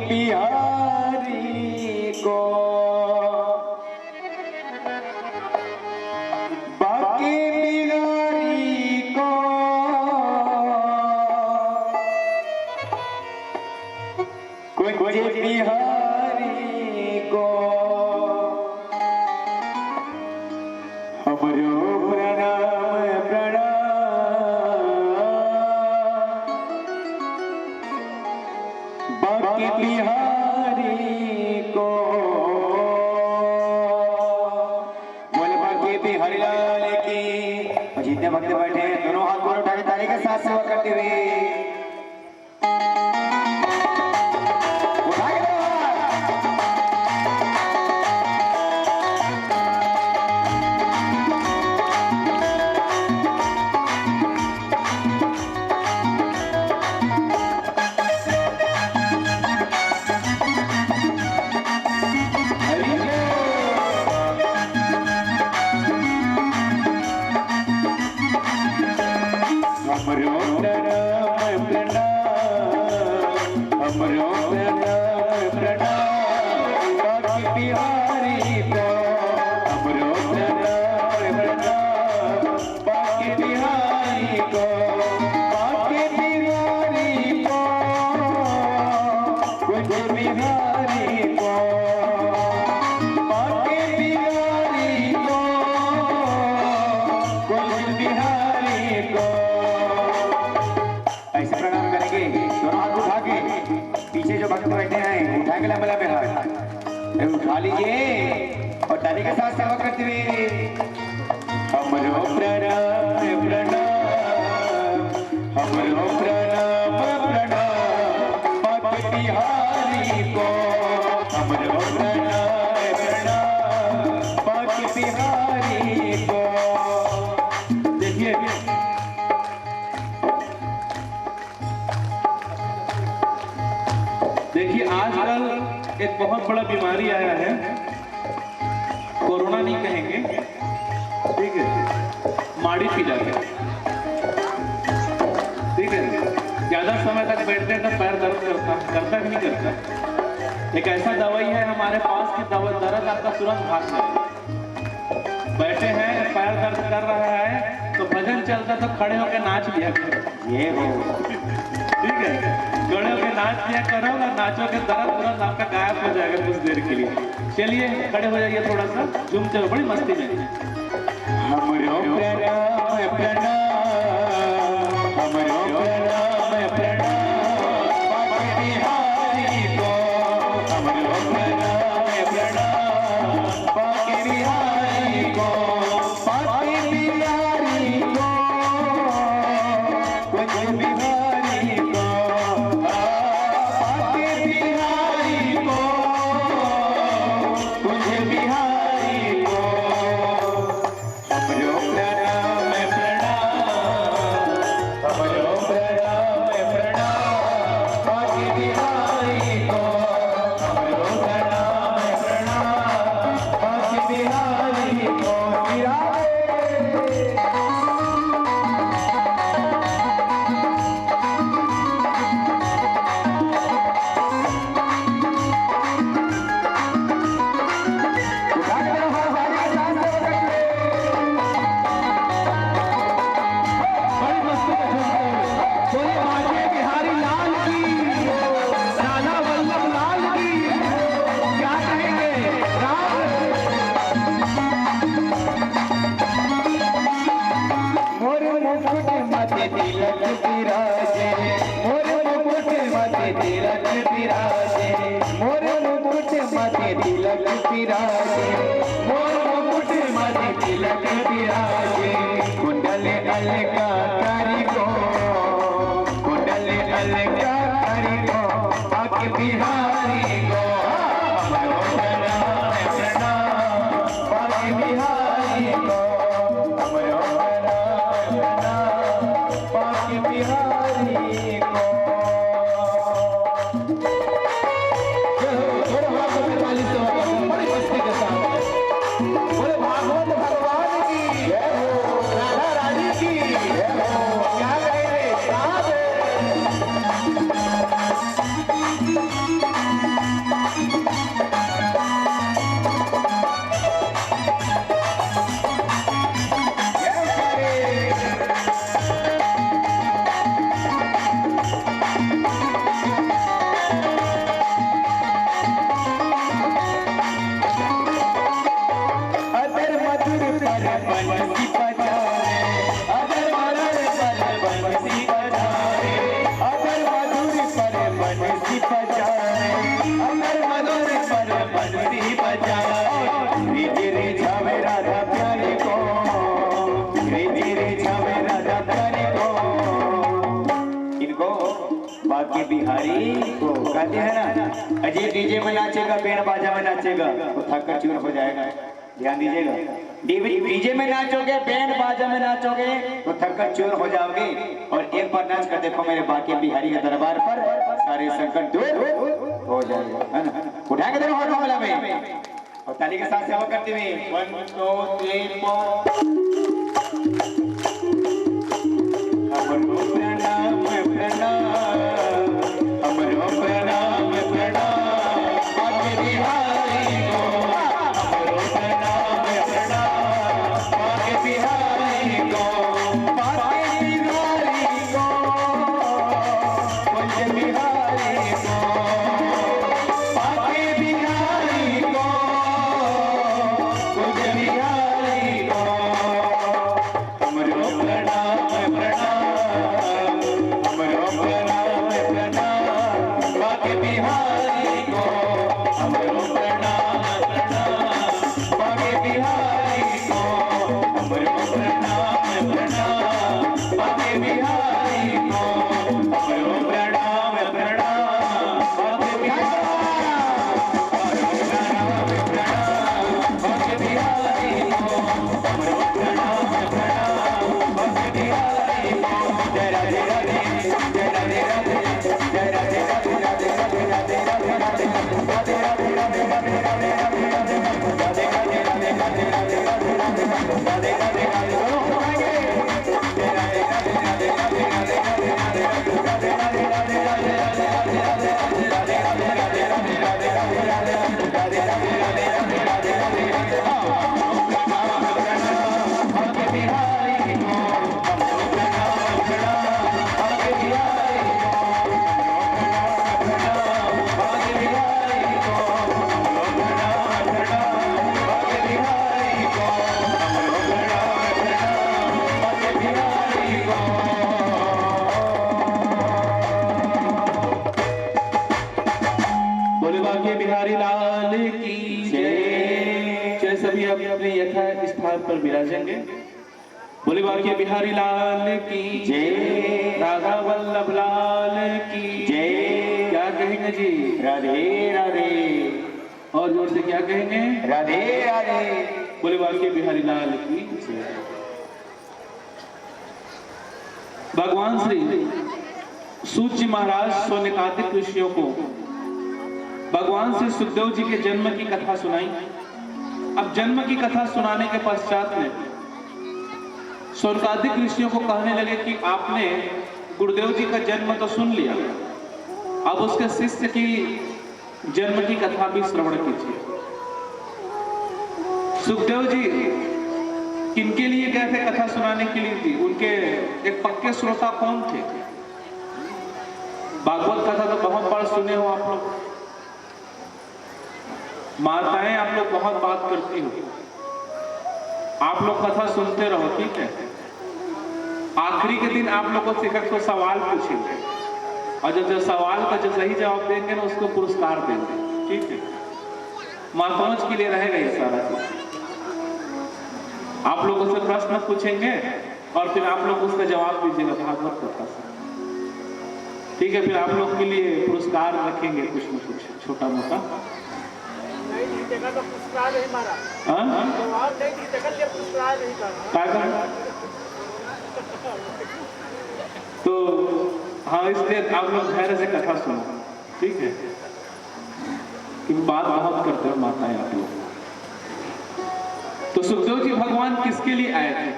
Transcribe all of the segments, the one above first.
बिहारी को बाके बिहारी को कुछ बिहारी को हमरो प्रणाम बाके बिहारी को बोले बाके बिहारी लाल की। जितने भक्त बैठे हैं दोनों हाथ को उठाकर ताली के साथ सेवा करते हुए बैठे हैं उठा के लंबा लंबे हाथ उठा लीजिए और ताली के साथ सेवा करते हुए हमरो प्रणाम प्रणाम हमरो प्रणाम प्रणाम बाके बिहारी को हमरो प्रणाम प्रणाम बाके बिहारी को। देखिए आजकल एक बहुत बड़ा बीमारी आया है, कोरोना नहीं कहेंगे, ठीक है, माड़ी पी जाते हैं, ठीक है, ज्यादा समय तक बैठते हैं तो पैर दर्द करता कि नहीं करता। एक ऐसा दवाई है हमारे पास की दर्द आपका तुरंत भाग जाए। बैठे हैं पैर दर्द कर रहा है तो भजन चलता तो खड़े होकर नाच लिया करो, ये हो ठीक है, खड़े होकर नाच लिया करो और नाचो के दर्द तुरंत आपका गायब हो जाएगा कुछ देर के लिए। चलिए खड़े हो जाइए, थोड़ा सा झूमते हुए बड़ी मस्ती में। हमरो प्रणाम प्रणाम हमरो प्रणाम प्रणाम बाके बिहारी को हमरो प्रणाम प्रणाम बाके बिहारी को बाके बिहारी को कुछ बिहारी को बाके बिहारी को कुछ बिहारी को हमरो प्रणाम प्रणाम हमरो प्रणाम प्रणाम बाके बिहारी को हमरो प्रणाम प्रणाम बाके बिहारी को। तिलक विराजे मोर मुकुट माथे तिलक विराजे मोर मुकुट माथे तिलक विराजे मोर मुकुट माथे तिलक विराजे कुंडल अलंकारी को कुंडल अलंकारी को बाके बिहारी को हमरो प्रणाम प्रणाम बाके बिहारी को हमरो प्रणाम प्रणाम बाके बिहारी को। बड़ी मस्ती के साथ बोले भागवत भगवान की जय हो, राधा रानी की जय हो। क्या कहेंगे साहब बांसुरी बजाओ रिझी रिझावे राधा प्यारी को रिझी रिझावे राधा प्यारी को। इनको बाकी बिहारी को कहते हैं ना, अजय डीजे में नाचेगा बैंड बाजा में नाचेगा तो थक कर चूर हो जाएगा। ध्यान दीजिएगा, डीजे में नाचोगे बैंड बाजा में नाचोगे तो थक कर चूर हो जाओगे। और एक बार नाच कर देखो मेरे बाकी बिहारी के दरबार पर, सारे संकट दूर हो जाएगा, है ना। उठा के देखो हाथों वाला में और ताली के साथ सेवा करते हुए 1 2 3 4। हमरो प्रणाम प्रणाम, हमरो प्रणाम प्रणाम बाके बिहारी को। हमरो प्रणाम प्रणाम बाके बिहारी को, बाके बिहारी को, बाके बिहारी को, बाके बिहारी को, बाके बिहारी को। हमरो प्रणाम प्रणाम, हमरो प्रणाम प्रणाम बाके बिहारी को। हमरो प्रणाम प्रणाम बाके बिहारी को। हमरो प्रणाम प्रणाम बाके बिहारी को। हमरो प्रणाम प्रणाम बाके बिहारी को। हमरो प्रणाम प्रणाम बाके बिहारी को। जय राधे राधे, जय राधे राधे, जय राधे राधे, राधे राधे राधे राधे राधे, राधे राधे राधे राधे राधे राधे राधे, राधे राधे राधे राधे राधे राधे राधे, राधे राधे राधे बोलो आगे। जय राधे राधे राधे राधे राधे राधे राधे, राधे राधे राधे राधे राधे राधे राधे, राधे राधे राधे राधे राधे राधे राधे, राधे राधे राधे राधे राधे राधे राधे। प्रणाम प्रणाम बाके बिहारी को। हमरो प्रणाम प्रणाम बाके बिहारी को। प्रणाम बाके बिहारी को। हमरो प्रणाम प्रणाम बाके बिहारी को। हमरो प्रणाम प्रणाम बाके बिहारी को। बोले बाके बिहारी लाल की जय। जय सभी अपने यथा स्थान पर विराजेंगे। बोले बाके बिहारी लाल की जय, राधा वल्लभ लाल की जय। क्या कहेंगे जी? राधे राधे, और जोर से क्या कहेंगे? राधे राधे। बोले बाके बिहारी लाल की जय। भगवान श्री सूत जी महाराज सोनिकादिक ऋषियों को भगवान श्री सुखदेव जी के जन्म की कथा सुनाई। अब जन्म की कथा सुनाने के पश्चात में सोनिकादिक ऋषियों को कहने लगे कि आपने गुरुदेव जी का जन्म तो सुन लिया, अब उसके शिष्य की जन्म की कथा भी श्रवण कीजिए। सुखदेव जी किनके लिए गए थे कथा सुनाने के लिए थी? उनके एक पक्के श्रोता कौन थे? भागवत कथा तो बहुत बार सुने हो आप लोग, माताएं आप लोग बहुत बात करती हो, आप लोग कथा सुनते रहो, ठीक है। आखिरी के दिन आप लोगों से शिक्षक को सवाल पूछेंगे और जो सवाल का जो सही जवाब देंगे ना उसको पुरस्कार देंगे, ठीक है। माताओं के लिए रहेगा ये सारा चीज। आप लोगों से प्रश्न पूछेंगे और फिर आप लोग उसका जवाब दीजिएगा भागवत कथा से, ठीक है। फिर आप लोग के लिए पुरस्कार रखेंगे कुछ न कुछ छोटा मोटा। तो हाँ, इसलिए आप लोग धैर्य से कथा सुनो, ठीक है, कि बात बहुत करते हो माताएं आप लोग। तो सुखदेव जी भगवान किसके लिए आए थे?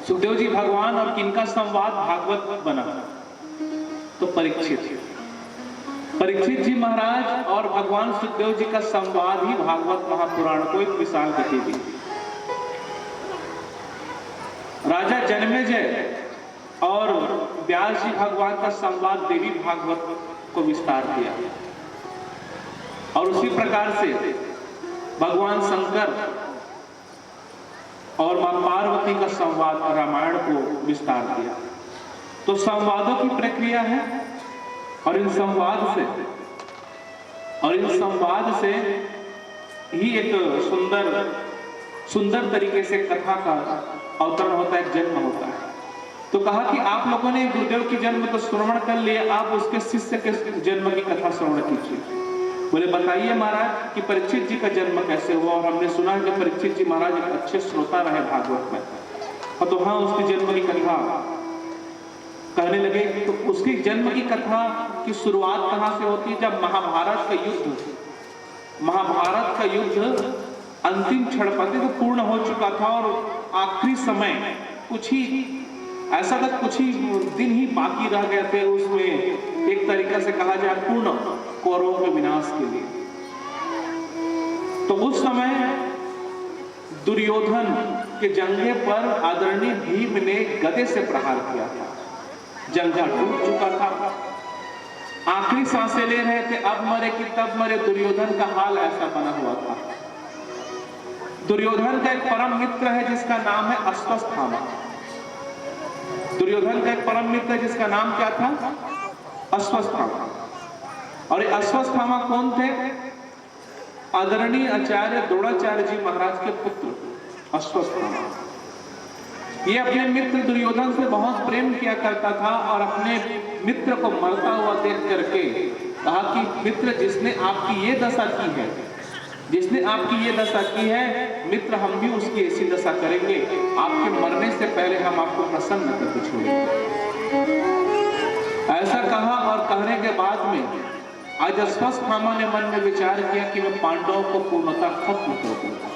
सुखदेव जी भगवान और किनका संवाद भागवत बना? तो परीक्षित जी महाराज और भगवान सुखदेव जी का संवाद ही भागवत महापुराण को एक विशाल गति दी। राजा जन्मेजय और व्यास जी भगवान का संवाद देवी भागवत को विस्तार दिया, और उसी प्रकार से भगवान शंकर और मां पार्वती का संवाद रामायण को विस्तार दिया। तो संवादों की प्रक्रिया है और इन संवाद से और इस संवाद से ही एक सुंदर तरीके से कथा का अवतरण होता है, जन्म होता है। तो कहा कि आप लोगों ने गुरुदेव की जन्म तो श्रवण कर लिया, आप उसके शिष्य के जन्म की कथा श्रवण कीजिए। बोले बताइए महाराज कि परीक्षित जी का जन्म कैसे हुआ। और हमने सुना कि परीक्षित जी महाराज एक अच्छे श्रोता रहे भागवत में, और तो हाँ उसके जन्म की कथा कहने लगे। तो उसकी जन्म की कथा की शुरुआत कहाँ से होती है? जब महाभारत का युद्ध अंतिम क्षण पर तो पूर्ण हो चुका था और आखिरी समय कुछ ही ऐसा था, कुछ ही दिन ही बाकी रह गए थे उसमें, एक तरीका से कहा जाए पूर्ण कौरवों के विनाश के लिए। तो उस समय दुर्योधन के जंघे पर आदरणीय भीम ने गदे से प्रहार किया था। जंघा टूट चुका था, आखिरी सांसें ले रहे थे, अब मरे कि तब मरे। दुर्योधन का हाल ऐसा बना हुआ था। दुर्योधन का एक परम मित्र है जिसका नाम है अश्वत्थामा। दुर्योधन का एक परम मित्र है जिसका नाम क्या था? अश्वत्थामा। और ये अश्वत्थामा कौन थे? आदरणीय आचार्य द्रोणाचार्य जी महाराज के पुत्र अश्वत्थामा। ये अपने मित्र दुर्योधन से बहुत प्रेम किया करता था और अपने मित्र को मरता हुआ देख करके कहा कि मित्र जिसने आपकी ये दशा की है, मित्र हम भी उसकी ऐसी दशा करेंगे, आपके मरने से पहले हम आपको प्रसन्न करके छोड़ेंगे। ऐसा कहा और कहने के बाद में आज अश्वत्थामा ने मन में विचार किया कि मैं पांडवों को पूर्णतः खत्म कर दूंगा,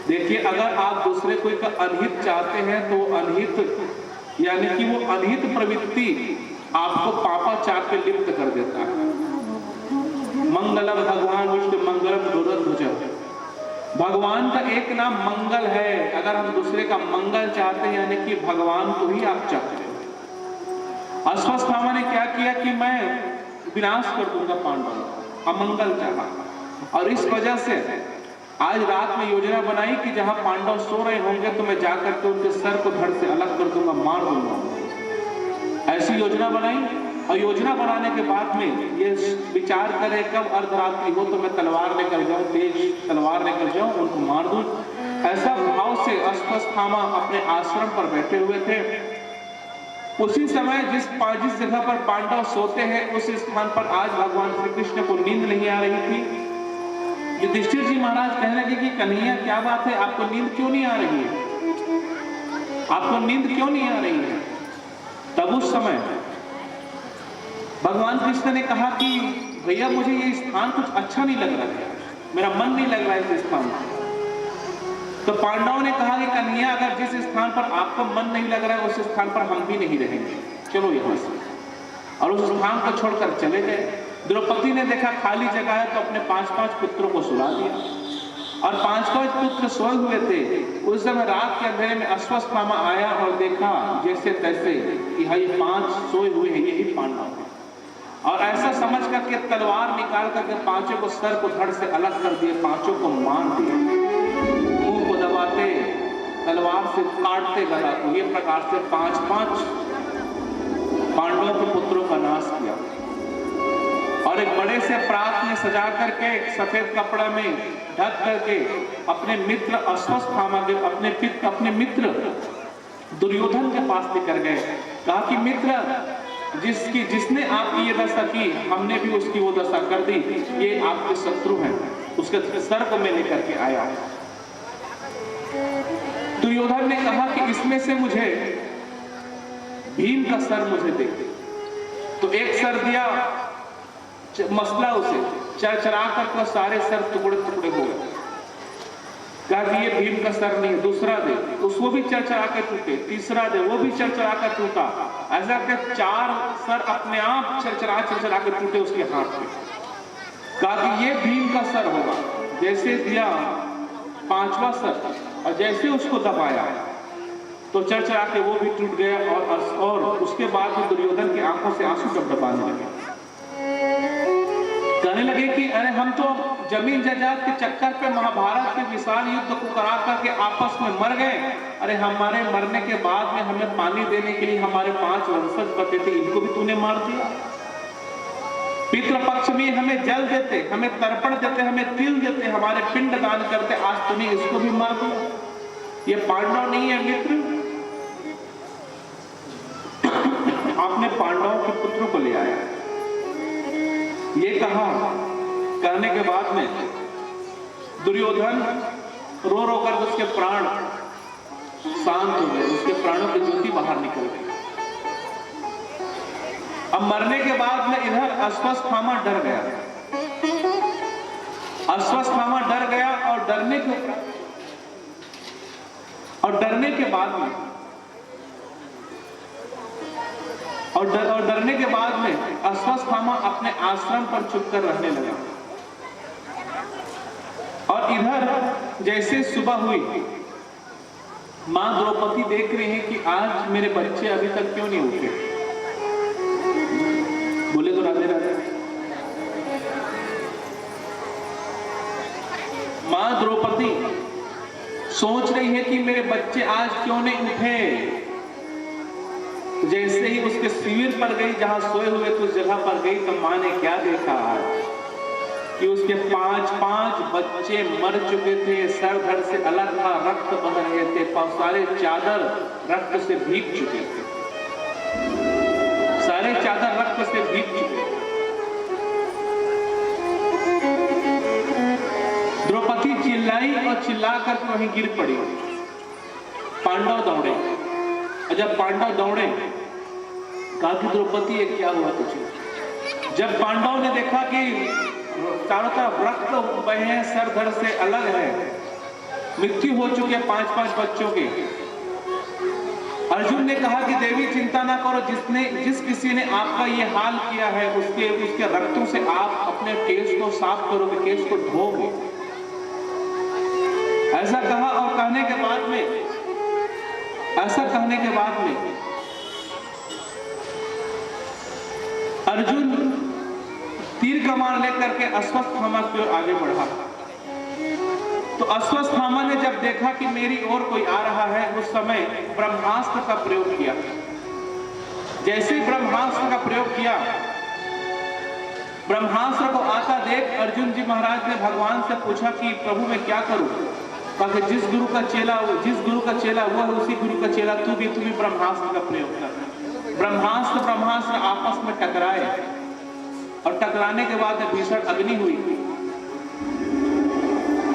देखिए अगर आप दूसरे कोई का अनहित चाहते हैं तो अनहित यानी कि वो अनहित प्रवृत्ति आपको पापाचार पे लिप्त कर देता है। मंगलम भगवान विष्णु मंगलम गरुड़ध्वज। भगवान का एक नाम मंगल है। अगर हम दूसरे का मंगल चाहते हैं यानी कि भगवान को ही आप चाहते हो। अश्वत्थामा ने क्या किया कि मैं विनाश कर दूंगा पांडवों का, अमंगल चाहा। और इस वजह से आज रात में योजना बनाई कि जहां पांडव सो रहे होंगे तो मैं जाकर के उनके सर को धड़ से अलग कर दूंगा, मार दूंगा। ऐसी योजना बनाई और योजना बनाने के बाद में ये विचार करे कब अर्धरात्रि हो तो मैं तलवार लेकर जाऊं, तेज तलवार लेकर जाऊं, उनको मार दूं। ऐसा भाव से अश्वत्थामा अपने आश्रम पर बैठे हुए थे। उसी समय जिस जगह पर पांडव सोते हैं उस स्थान पर आज भगवान श्री कृष्ण को नींद नहीं आ रही थी। युधिष्ठिर जी महाराज कहने लगे कि कन्हैया क्या बात है, आपको नींद क्यों नहीं आ रही है, आपको नींद क्यों नहीं आ रही है? तब उस समय भगवान कृष्ण ने कहा कि भैया मुझे ये स्थान कुछ अच्छा नहीं लग रहा है, मेरा मन नहीं लग रहा है इस स्थान पर। तो पांडवों ने कहा कि कन्हैया अगर जिस स्थान पर आपको मन नहीं लग रहा है उस स्थान पर हम भी नहीं रहेंगे, चलो यहां से। और उस स्थान को छोड़कर चले गए। द्रौपदी ने देखा खाली जगह है तो अपने 5-5 पुत्रों को सुला दिया और 5-5 पुत्र सोए हुए थे। उस समय रात के अंधेरे में अश्वत्थामा आया और देखा जैसे तैसे कि हाँ ये 5 सोए हुए हैं, यही पांडव हैं। और ऐसा समझ करके तलवार निकाल करके 5 को सर को धड़ से अलग कर दिए, 5 को मार दिया, मुंह को दबाते तलवार से काटते गला को। ये प्रकार से 5-5 पांडवों के पुत्रों का नाश किया। और एक बड़े से प्रात में सजा करके सफेद कपड़ा में ढक करके अपने मित्र अश्वत्थामा के अपने मित्र दुर्योधन के पास लेकर गए। कहा कि मित्र जिसने आपकी ये दशा की हमने भी उसकी वो दशा कर दी, ये आपके शत्रु हैं, उसके सर को मैं लेकर के आया। दुर्योधन ने कहा कि इसमें से मुझे भीम का सर मुझे दे। तो एक सर दिया, मसला उसे चरचरा कर सारे सर टुकड़े टुकड़े हो गए। कहा कि ये भीम का सर नहीं, दूसरा दे, उसको भी चरचरा के टूटे, तीसरा दे, वो भी चरचरा कर टूटा। ऐसा करके 4 सर अपने आप चरचरा के टूटे उसके हाथ में। कहा कि ये भीम का सर होगा। जैसे दिया 5वां सर और जैसे उसको दबाया तो चरचरा के वो भी टूट गया। और उसके बाद दुर्योधन की आंखों से आंसू डबडबाने लगे। कहने लगे कि अरे हम तो जमीन जायदाद के चक्कर पे महाभारत के विशाल युद्ध को करा करके आपस में मर गए। अरे हमारे मरने के बाद में हमें पानी देने के लिए हमारे 5 वंशज बचे थे, इनको भी तूने मार दिया। पितृपक्ष में हमें जल देते, हमें तर्पण देते, हमें तिल देते, हमारे पिंड दान करते, आज तूने इसको भी मार दिया। ये पांडव नहीं है मित्र, आपने पांडवों के पुत्रों को ले आया। ये कहा, कहने के बाद में दुर्योधन रो रो कर उसके प्राण शांत हो गए, उसके प्राणों की ज्योति बाहर निकल गई। अब मरने के बाद में इधर अश्वत्थामा डर गया, अश्वत्थामा डर गया और डरने के बाद में अश्वत्थामा अपने आश्रम पर चुपकर रहने लगा। और इधर जैसे सुबह हुई, मां द्रौपदी देख रही हैं कि आज मेरे बच्चे अभी तक क्यों नहीं उठे। बोले तो राधे राधे। मां द्रौपदी सोच रही है कि मेरे बच्चे आज क्यों नहीं उठे। जैसे ही उसके शिविर पर गई, जहां सोए हुए तो उस जगह पर गई, तो मां ने क्या देखा कि उसके 5 बच्चे मर चुके थे, सर धड़ से अलग था, रक्त बह रहे थे, सारे चादर रक्त से भीग चुके थे, सारे चादर रक्त से भीग चुके थे। द्रौपदी चिल्लाई और चिल्ला कर वहीं गिर पड़ी। पांडव दौड़े, और जब पांडव दौड़े कहा कि द्रौपदी ये क्या हुआ तुझे। जब पांडव ने देखा कि चारों तरफ रक्त बहे हैं, सर धड़ से अलग है, मृत्यु हो चुकी है 5 बच्चों की। अर्जुन ने कहा कि देवी चिंता ना करो, जिस किसी ने आपका ये हाल किया है उसके रक्तों से आप अपने केस को साफ करोगे, केस को धोगे। ऐसा कहा और कहने के बाद में अर्जुन तीर कमान लेकर के अश्वत्थामा की ओर आगे बढ़ा। तो अश्वत्थामा ने जब देखा कि मेरी ओर कोई आ रहा है, उस समय ब्रह्मास्त्र का प्रयोग किया। जैसे ही ब्रह्मास्त्र का प्रयोग किया, ब्रह्मास्त्र को आता देख अर्जुन जी महाराज ने भगवान से पूछा कि प्रभु मैं क्या करूं। कहा जिस गुरु का चेला वो है, उसी गुरु का चेला तू भी ब्रह्मास्त्र का प्रयोग कर। ब्रह्मास्त्र आपस में टकराए और टकराने के बाद भीषण अग्नि हुई।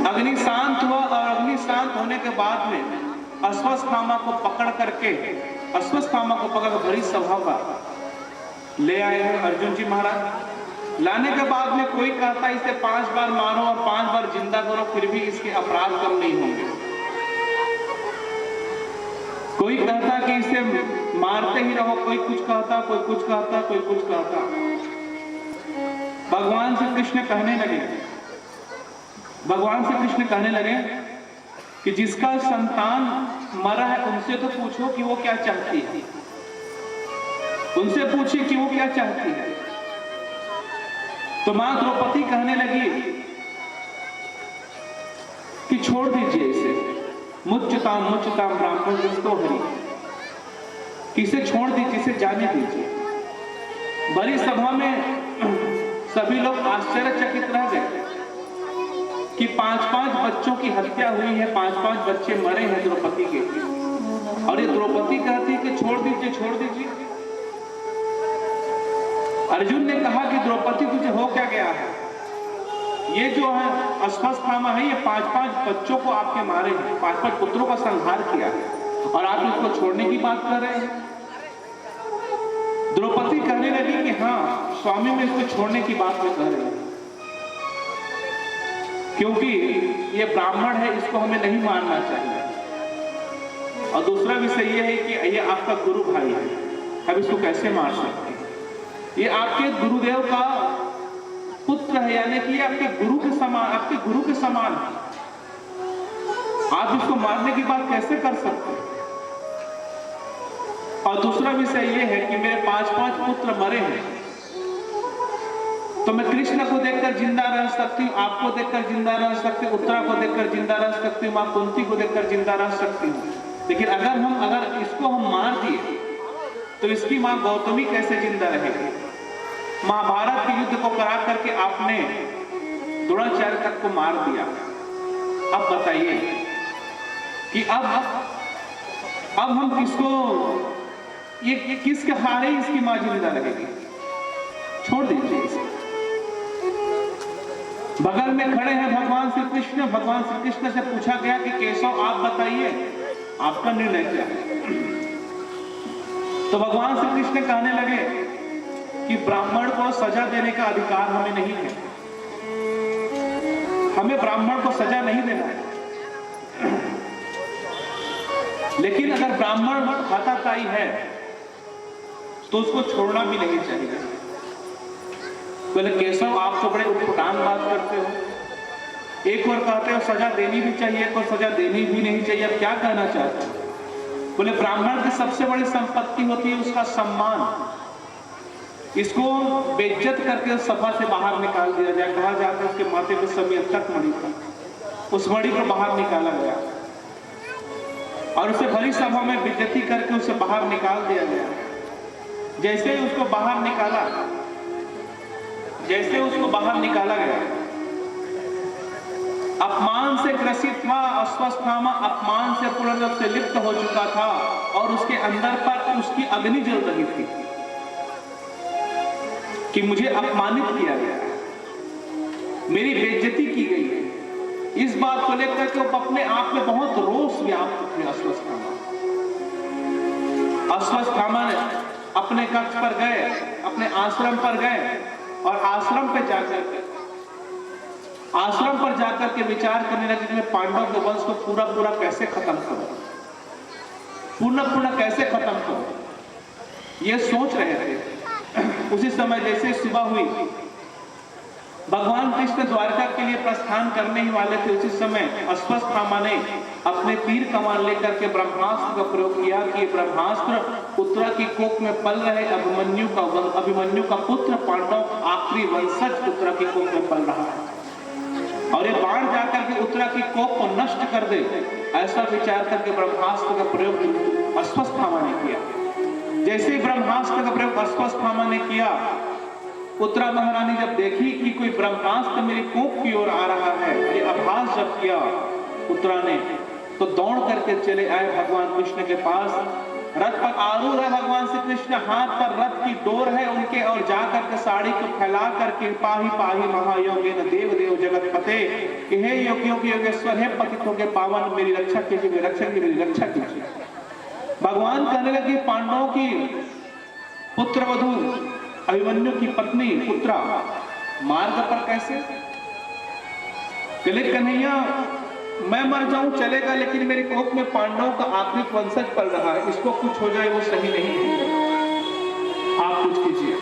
अग्नि शांत हुआ और अग्नि शांत होने के बाद में अश्वत्थामा को पकड़ भरी सभा पर ले आए हैं अर्जुन जी महाराज। लाने के बाद में कोई कहता इसे 5 बार मारो और 5 बार जिंदा करो, फिर भी इसके अपराध कम नहीं होंगे। कोई कहता कि इसे मारते ही रहो, कोई कुछ कहता, कोई कुछ कहता, कोई कुछ कहता। भगवान श्री कृष्ण कहने लगे कि जिसका संतान मरा है उनसे तो पूछो कि वो क्या चाहती है, उनसे पूछिए कि वो क्या चाहती है। तो मां द्रौपदी कहने लगी कि छोड़ दीजिए इसे, मुच्यताम ब्राह्मण जिसको हरि, इसे छोड़ दीजिए, इसे जाने दीजिए। बड़ी सभा में सभी लोग आश्चर्यचकित रह गए कि 5 बच्चों की हत्या हुई है, 5 बच्चे मरे हैं द्रौपदी के, और ये द्रौपदी कहती है कि छोड़ दीजिए। अर्जुन ने कहा कि द्रौपदी तुझे हो क्या गया है। ये जो है अश्वत्थामा है, ये 5 बच्चों को आपके मारे हैं, 5 पुत्रों का संहार किया है, और आप इसको छोड़ने की बात कर रहे हैं। द्रौपदी कहने लगी कि हाँ स्वामी मैं इसको छोड़ने की बात में कह रही हूं, क्योंकि ये ब्राह्मण है, इसको हमें नहीं मारना चाहिए। और दूसरा विषय ये है कि ये आपका गुरु भाई है, अब इसको कैसे मार सकते हैं। ये आपके गुरुदेव का पुत्र है, यानी कि आपके गुरु के समान है। आप इसको मारने की बात कैसे कर सकते हैं। और दूसरा विषय ये है कि मेरे 5 पुत्र मरे हैं, तो मैं कृष्ण को देखकर जिंदा रह सकती हूँ, आपको देखकर जिंदा रह सकती हूँ, उत्तरा को देखकर जिंदा रह सकती हूँ, माँ कुंती को देखकर जिंदा रह सकती हूँ। लेकिन अगर इसको हम मार दिए तो इसकी माँ गौतमी कैसे जिंदा रहेगी? महाभारत के युद्ध को करा करके आपने द्रोणाचार्य तक को मार दिया। अब बताइए कि अब हम किसको, ये किसके हारे इसकी माँ जिंदा रहेगी? छोड़ दीजिए इसे। बगल में खड़े हैं भगवान श्री कृष्ण। भगवान श्री कृष्ण से पूछा गया कि केशव आप बताइए, आपका निर्णय क्या है? तो भगवान श्री कृष्ण कहने लगे कि ब्राह्मण को सजा देने का अधिकार हमें नहीं है, हमें ब्राह्मण को सजा नहीं देना है। लेकिन अगर ब्राह्मण हाथापाई है तो उसको छोड़ना भी नहीं चाहिए। बोले केशव आप तो बड़े उटपटांग बात करते हो, एक और कहते हो सजा देनी भी चाहिए, एक और सजा देनी भी नहीं चाहिए, अब क्या कहना चाहते हो? बोले ब्राह्मण की सबसे बड़ी संपत्ति होती है उसका सम्मान, इसको बेइज्जत करके सभा से बाहर निकाल दिया जाए। कहा जाता है उसके माथे पे संयंत्रक मणि था, उस मणि को बाहर निकाला गया और उसे भरी सभा में बेइज्जती करके उसे बाहर निकाल दिया गया। जैसे ही उसको बाहर निकाला गया, अपमान से ग्रसित था, अस्वस्थामा अपमान से पूर्ण रूप से लिप्त हो चुका था और उसके अंदर पर उसकी अग्नि जल रही थी कि मुझे अपमानित किया गया, मेरी बेइज्जती की गई है। इस बात को लेकर के वो अपने आप में बहुत रोष व्याप्त थे। अश्वत्थामा ने अपने कक्ष पर गए, अपने आश्रम पर गए और आश्रम पर जाकर के विचार करने लगे कि मैं पांडव के वंश को पूरा कैसे खत्म करूं, पूर्ण कैसे खत्म करूं, ये सोच रहे थे। उसी समय जैसे सुबह हुई, भगवान कृष्ण द्वारका के लिए प्रस्थान करने ही वाले थे, उसी समय अश्वत्थामा ने अपने तीर कमान लेकर के ब्रह्मास्त्र का प्रयोग किया कि ब्रह्मास्त्र उत्तरा की कोख में पल रहे अभिमन्यु का पुत्र पांडव आखिरी वंशज उत्तरा की कोख में पल रहा है और ये बाण जाकर के उत्तरा की कोख को नष्ट कर दे, ऐसा विचार करके ब्रह्मास्त्र का प्रयोग अश्वत्थामा ने किया। जैसे ही ब्रह्मास्त्र का प्रयोग अश्वत्थामा ने किया, उत्तरा महारानी जब देखी कि कोई ब्रह्मास्त्र मेरी कोख की ओर आ रहा है, ये आभास जब किया उत्तरा ने, तो दौड़ करके चले आए भगवान कृष्ण के पास। रथ पर आरूढ़ है भगवान श्री कृष्ण, हाथ पर रथ की डोर है उनके, और जाकर के साड़ी को फैला करके पाही पाही महायोगेन देव देव जगत पते, कि हे योगियों के योगेश्वर, हे पतितों के पावन, मेरी रक्षा कीजिए, मेरी रक्षा कीजिए। भगवान कहने लगे पांडवों की पुत्रवधू अभिमन्यु की पत्नी उत्तरा मार्ग पर कैसे? कन्हैया मैं मर जाऊं चलेगा, लेकिन मेरी कोख में पांडवों का आखिरी वंशज पल रहा है, इसको कुछ हो जाए वो सही नहीं है, आप कुछ कीजिए।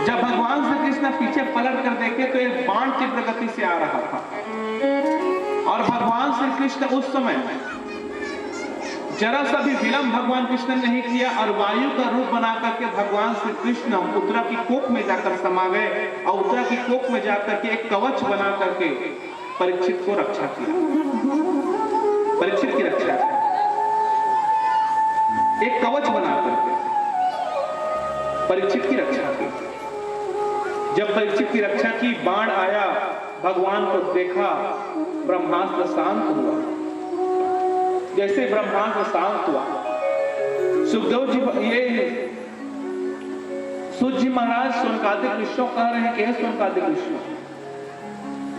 जब भगवान श्री कृष्ण पीछे पलट कर देखे तो एक बाण तीव्र गति से आ रहा था और भगवान श्री कृष्ण उस समय जरा सा भी विलंब भगवान कृष्ण ने नहीं किया और वायु का रूप बना करके भगवान श्री कृष्ण उत्तरा की कोख में जाकर समा गए और उत्तरा की कोख में जाकर के एक कवच बना करके परीक्षित को रक्षा किया, परीक्षित की रक्षा की। एक कवच बना करके परीक्षित की रक्षा की। जब परीक्षित की रक्षा की, बाण आया, भगवान को देखा, ब्रह्मास्त्र शांत हुआ। जैसे ब्रह्मास्त्र शांत हुआ, सुखदेव जी ये सूत जी महाराज सोनकादिक ऋषियों कह रहे हैं कि सोनकादिक ऋषियों,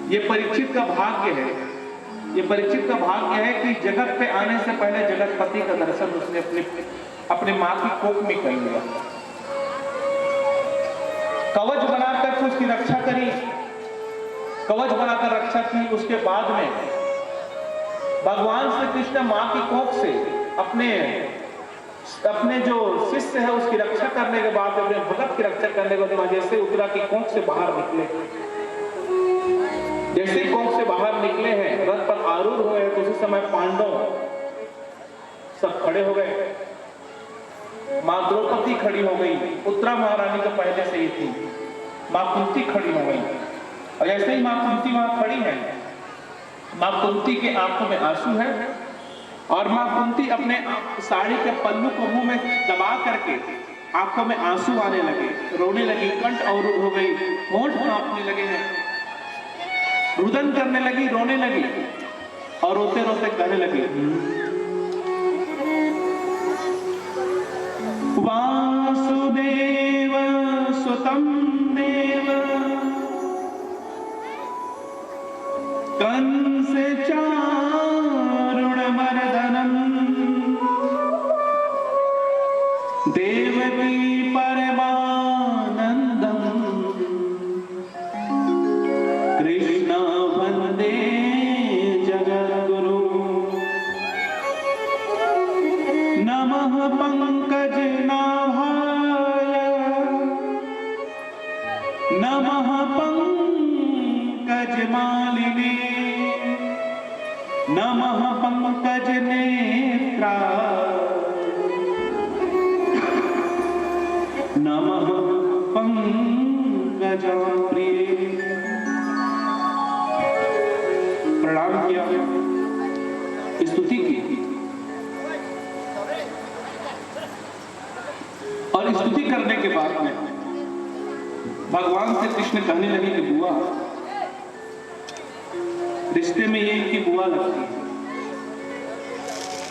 ये परीक्षित का भाग्य है, ये परीक्षित का भाग्य है कि जगत पे आने से पहले जगतपति का दर्शन उसने अपने मां की कोख में कर लिया। कवच बनाकर उसकी रक्षा करी, कवच बनाकर रक्षा की। उसके बाद में भगवान श्री कृष्ण मां की कोख से अपने जो शिष्य है उसकी रक्षा करने के बाद, अपने भगत की रक्षा करने के बाद जैसे उत्तरा की कोख से बाहर निकले, जैसे कोख से बाहर निकले हैं, रथ पर आरूढ़ हुए हैं, तो उसी समय पांडव सब खड़े हो गए। मां द्रौपदी खड़ी हो गई, उत्तरा महारानी तो पहले से ही थी। माँ कुंती खड़ी हो गई और जैसे ही माँ कुंती वहां खड़ी है, माँ कुंती के आंखों में आंसू है और माँ कुंती अपने साड़ी के पल्लू को मुंह में दबा करके आंखों में आंसू आने लगे, रोने लगी, कंठ अवरुद्ध हो गई, होंठ कांपने लगे हैं, रुदन करने लगी, रोने लगी और रोते रोते कहने लगी, वासुदेव सुतं देव कंस चारुणमर्दनम् देवकी परमानन्दम् कृष्ण वन्दे जगद्गुरु नमः पंकजनाभाय नमः पंकजमालिने नमः पंकजनेत्राय नमः पंकजप्रिये। प्रणाम किया, स्तुति की और स्तुति करने के बाद में भगवान से कृष्ण कहने लगे कि बुआ, रिश्ते में ये इनकी बुआ लगती है,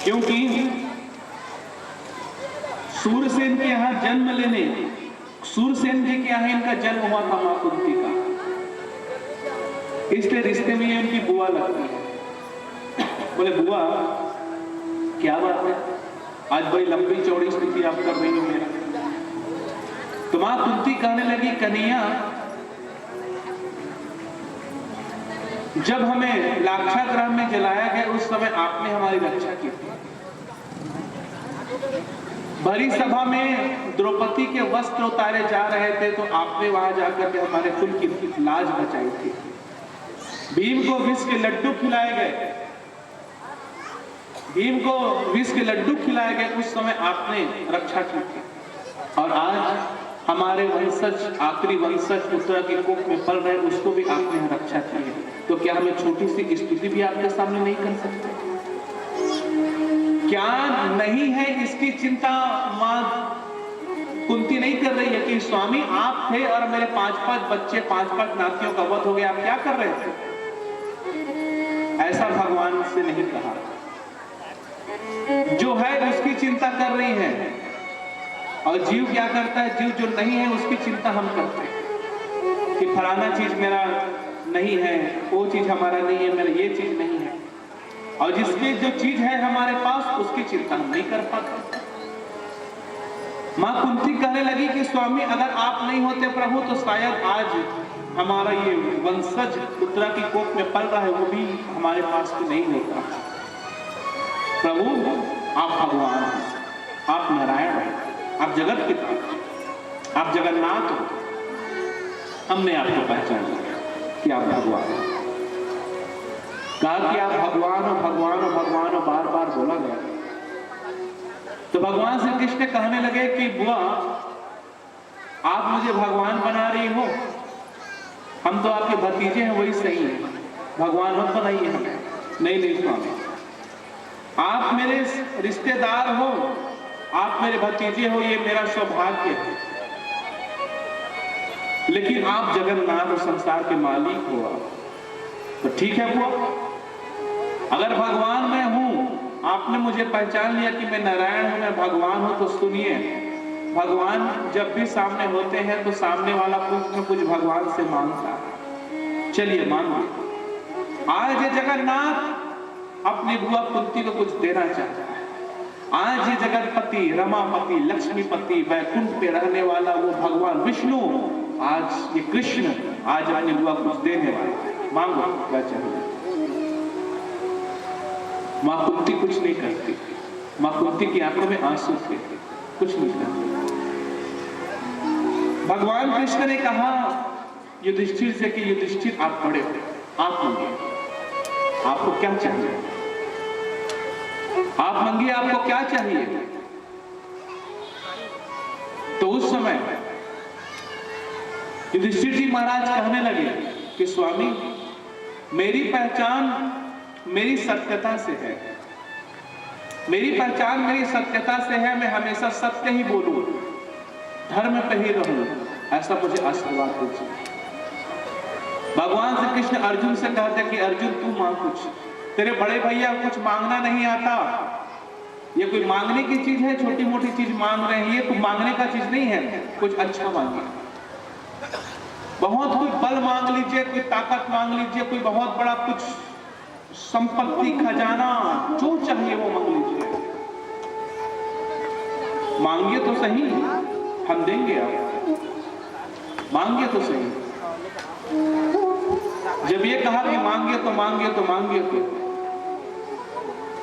क्योंकि सूरसेन के यहाँ जन्म लेने, सूरसेन जी के यहाँ इनका जन्म हुआ था मां कुंती का, इसलिए रिश्ते में ये इनकी बुआ लगती है। बोले बुआ क्या बात है, आज बड़ी लंबी चौड़ी स्तुति आप कर रही हो मेरा। तो मां कुंती कहने लगी, कन्हैया जब हमें लाक्षागृह में जलाया गया उस समय आपने हमारी रक्षा की थी। भरी सभा में द्रौपदी के वस्त्र उतारे जा रहे थे तो आपने वहां जाकर के हमारे कुल की लाज बचाई थी। भीम को विष के लड्डू खिलाए गए, भीम को विष के लड्डू खिलाए गए, उस समय आपने रक्षा की थी। और आज हमारे वंशज, आखिरी वंशज उत्तरा के कोख में पल रहे, उसको भी आपने रक्षा की है। तो क्या हमें छोटी सी स्तुति भी आपके सामने नहीं कर सकते? क्या नहीं है इसकी चिंता मां कुंती नहीं कर रही है कि स्वामी आप थे और मेरे 5-5 बच्चे, 5-5 नातियों का वध हो गया, आप क्या कर रहे थे? ऐसा भगवान से नहीं कहा। जो है उसकी चिंता कर रही है और जीव क्या करता है, जीव जो नहीं है उसकी चिंता हम करते हैं कि फलाना चीज मेरा नहीं है, वो चीज हमारा नहीं है, मेरा ये चीज नहीं है। और जिसकी जो चीज है हमारे पास उसकी चिंता हम नहीं कर पाते। मां कुंती कहने लगी कि स्वामी अगर आप नहीं होते प्रभु तो शायद आज हमारा ये वंशज उत्तरा की कोख में पल रहा है वो भी हमारे पास भी नहीं होता। प्रभु आप भगवान हैं, आप नारायण हैं, आप जगत पिता, आप जगन्नाथ हो। हमने आपको पहचान लिया कि आप भगवान हैं। कहा कि आप भगवान हो, भगवान हो, भगवान हो, बार बार बोला गया। तो भगवान श्री कृष्ण कहने लगे कि बुआ आप मुझे भगवान बना रही हो, हम तो आपके भतीजे हैं, वही सही है, भगवान मत बनाइए हमें। नहीं नहीं स्वामी, आप मेरे रिश्तेदार हो, आप मेरे भतीजे हो, ये मेरा सौभाग्य है, लेकिन आप जगन्नाथ और संसार के मालिक हो। तो ठीक है बुआ, अगर भगवान मैं हूं, आपने मुझे पहचान लिया कि मैं नारायण हूं, मैं भगवान हूं, तो सुनिए, भगवान जब भी सामने होते हैं तो सामने वाला कुछ न कुछ भगवान से मांगता है। चलिए मांगो। आज ये जगन्नाथ अपनी बुआ कुंती को कुछ देना चाहता है। आज ये जगतपति, रमापति, लक्ष्मीपति, वैकुंठ पे रहने वाला वो भगवान विष्णु, आज ये कृष्ण आज अपनी बुआ कुछ देने वाला है। मांगो क्या चाहिए। मां कुंती कुछ नहीं करती, मां कुंती की आंखों में आंसू थे, कुछ नहीं करती। भगवान कृष्ण ने कहा युधिष्ठिर से कि युधिष्ठिर आप बड़े हो, आप मांगिए, आपको क्या चाहिए, आप मांगिए, आपको क्या चाहिए। तो उस समय युधिष्ठिर जी महाराज कहने लगे कि स्वामी, मेरी पहचान मेरी सत्यता से है, मेरी पहचान मेरी सत्यता से है, मैं हमेशा सत्य ही बोलूं, धर्म पे ही रहूं, ऐसा मुझे आशीर्वाद दीजिए। भगवान श्री कृष्ण अर्जुन से कहते कि अर्जुन तू मांग कुछ, तेरे बड़े भैया कुछ मांगना नहीं आता, ये कोई मांगने की चीज है, छोटी मोटी चीज मांग रहे हैं, ये कोई मांगने का चीज नहीं है, कुछ अच्छा मांगिए, बहुत कोई बल मांग लीजिए, कोई ताकत मांग लीजिए, कोई बहुत बड़ा कुछ संपत्ति खजाना, जो चाहिए वो मांग लीजिए, मांगिए तो सही, हम देंगे आपको, मांगिए तो सही। जब ये कहा कि मांगिए तो मांगिए तो मांगिए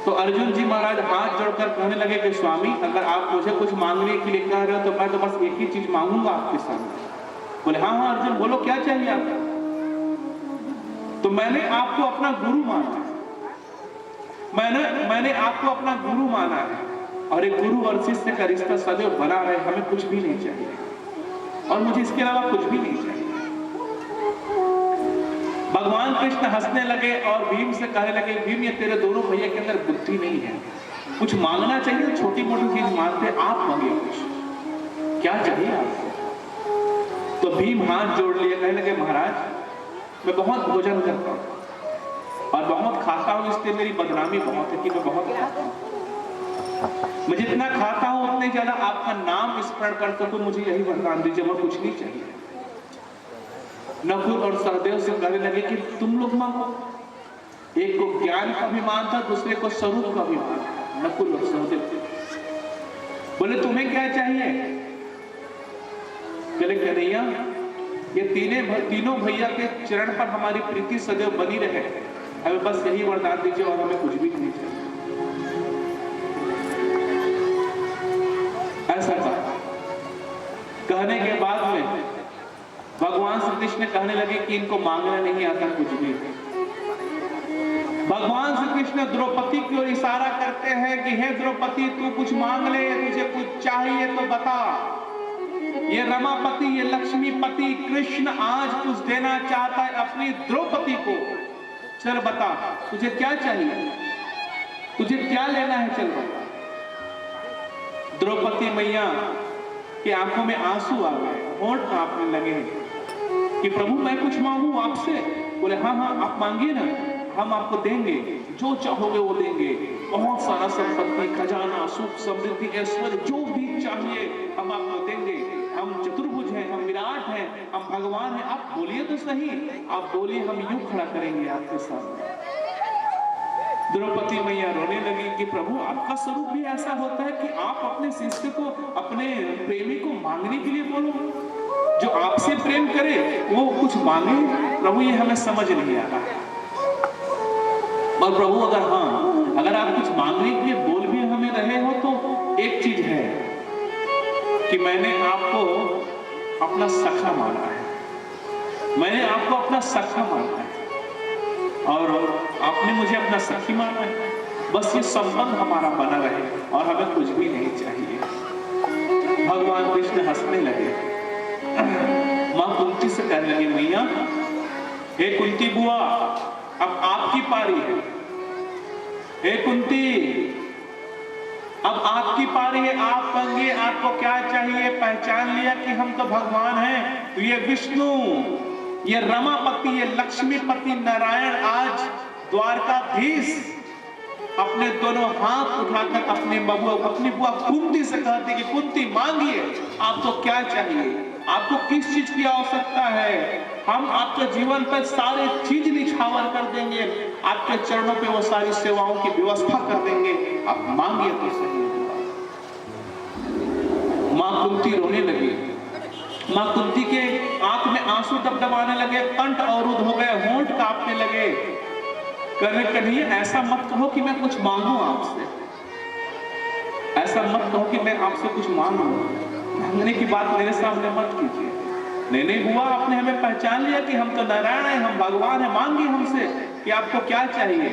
तो अर्जुन जी महाराज हाथ जोड़कर कहने लगे कि स्वामी, अगर आप मुझे कुछ मांगने के लिए कह रहे हो तो मैं तो बस एक ही चीज मांगूंगा आपके सामने। बोले हाँ हाँ अर्जुन बोलो, क्या चाहिए आपको? तो मैंने आपको अपना गुरु माना है, मैंने आपको अपना गुरु माना है, और एक गुरु और शिष्य का रिश्ता सदैव बना रहे, हमें कुछ भी नहीं चाहिए और मुझे इसके अलावा कुछ भी नहीं चाहिए। भगवान कृष्ण हंसने लगे और भीम से कहने लगे, भीम ये तेरे दोनों भैया के अंदर बुद्धि नहीं है, कुछ मांगना चाहिए, छोटी मोटी चीज मांगते, आप मांगिए कुछ, क्या चाहिए आपको? तो भीम हाथ जोड़ लिए, कहने लगे महाराज मैं बहुत भोजन करता हूँ और बहुत खाता हूँ, इसलिए मेरी बदनामी बहुत है कि मैं बहुत खाता हूँ, मैं जितना खाता हूँ उतने ज्यादा आपका नाम स्मरण कर सकूं, मुझे यही वरदान दीजिए, और कुछ नहीं चाहिए। नकुल और सहदेव से कहने लगे कि तुम लोग मांगो, एक को ज्ञान का अभिमान था, दूसरे को स्वरूप का अभिमान। नकुल और सहदेव बोले तुम्हें क्या चाहिए? बोले कन्हैया ये तीनों भैया के चरण पर हमारी प्रीति सदैव बनी रहे, हमें बस यही वरदान दीजिए और हमें कुछ भी नहीं चाहिए। ऐसा कहा, कहने के बाद में भगवान श्री कृष्ण कहने लगे कि इनको मांगना नहीं आता कुछ भी। भगवान श्री कृष्ण द्रौपदी की ओर इशारा करते हैं कि हे द्रौपदी तू कुछ मांग ले, तुझे कुछ चाहिए तो बता। ये रमापति, ये लक्ष्मीपति कृष्ण आज कुछ देना चाहता है अपनी द्रौपदी को, चल बता तुझे क्या चाहिए, तुझे क्या लेना है, चल बता। द्रौपदी मैया की आंखों में आंसू आ गए, होंठ कांपने लगे कि प्रभु मैं कुछ मांगू आपसे? बोले हाँ हाँ आप मांगिए ना, हम आपको देंगे, जो चाहोगे वो देंगे, बहुत सारा संपत्ति, खजाना, सुख, समृद्धि, ऐश्वर्य, जो भी चाहिए हम आपको देंगे। हम चतुर्भुज हैं, हम विराट हैं, हम भगवान हैं, आप बोलिए तो सही, आप बोलिए, हम यूं खड़ा करेंगे आपके सामने। द्रौपदी मैया रोने लगी कि प्रभु आपका स्वरूप भी ऐसा होता है कि आप अपने शिष्य को, अपने प्रेमी को मांगने के लिए बोलो, जो आपसे प्रेम करे वो कुछ मांगे? प्रभु ये हमें समझ नहीं आ रहा है। और प्रभु अगर आप कुछ मांगने के लिए बोल भी हमें रहे हो तो एक चीज है कि मैंने आपको अपना सखा माना है, मैंने आपको अपना सखा माना है और आपने मुझे अपना सखी माना है, बस ये संबंध हमारा बना रहे और हमें कुछ भी नहीं चाहिए। भगवान कृष्ण हंसने लगे, मां कुंती से कहने लगी, मैया हे कुंती बुआ अब आपकी पारी है, हे कुंती अब आपकी पारी है, आप मांगिए, आपको क्या चाहिए? पहचान लिया कि हम तो भगवान हैं, तो ये विष्णु, ये रमापति, ये लक्ष्मीपति नारायण आज द्वारकाधीश अपने दोनों हाथ उठाकर अपनी बुआ कुंती से कहते कि कुंती मांगिए, आपको क्या चाहिए, आपको किस चीज की आवश्यकता है, हम आपके जीवन पर सारे चीज निछावर कर देंगे, आपके चरणों पे वो सारी सेवाओं की व्यवस्था कर देंगे, आप मांगिए तो सही। मां कुंती रोने लगी, मां कुंती के आंख में आंसू डबडबाने लगे, कंठ अवरुद्ध हो गए, होंठ कांपने लगे। कन्हैया ऐसा मत कहो कि मैं कुछ मांगू आपसे, ऐसा मत कहो कि मैं आपसे कुछ मांगू, मांगने की बात मेरे सामने मत कीजिए। नहीं बुआ, आपने हमें पहचान लिया कि हम तो नारायण हैं, हम भगवान हैं, मांगिए हमसे कि आपको क्या चाहिए,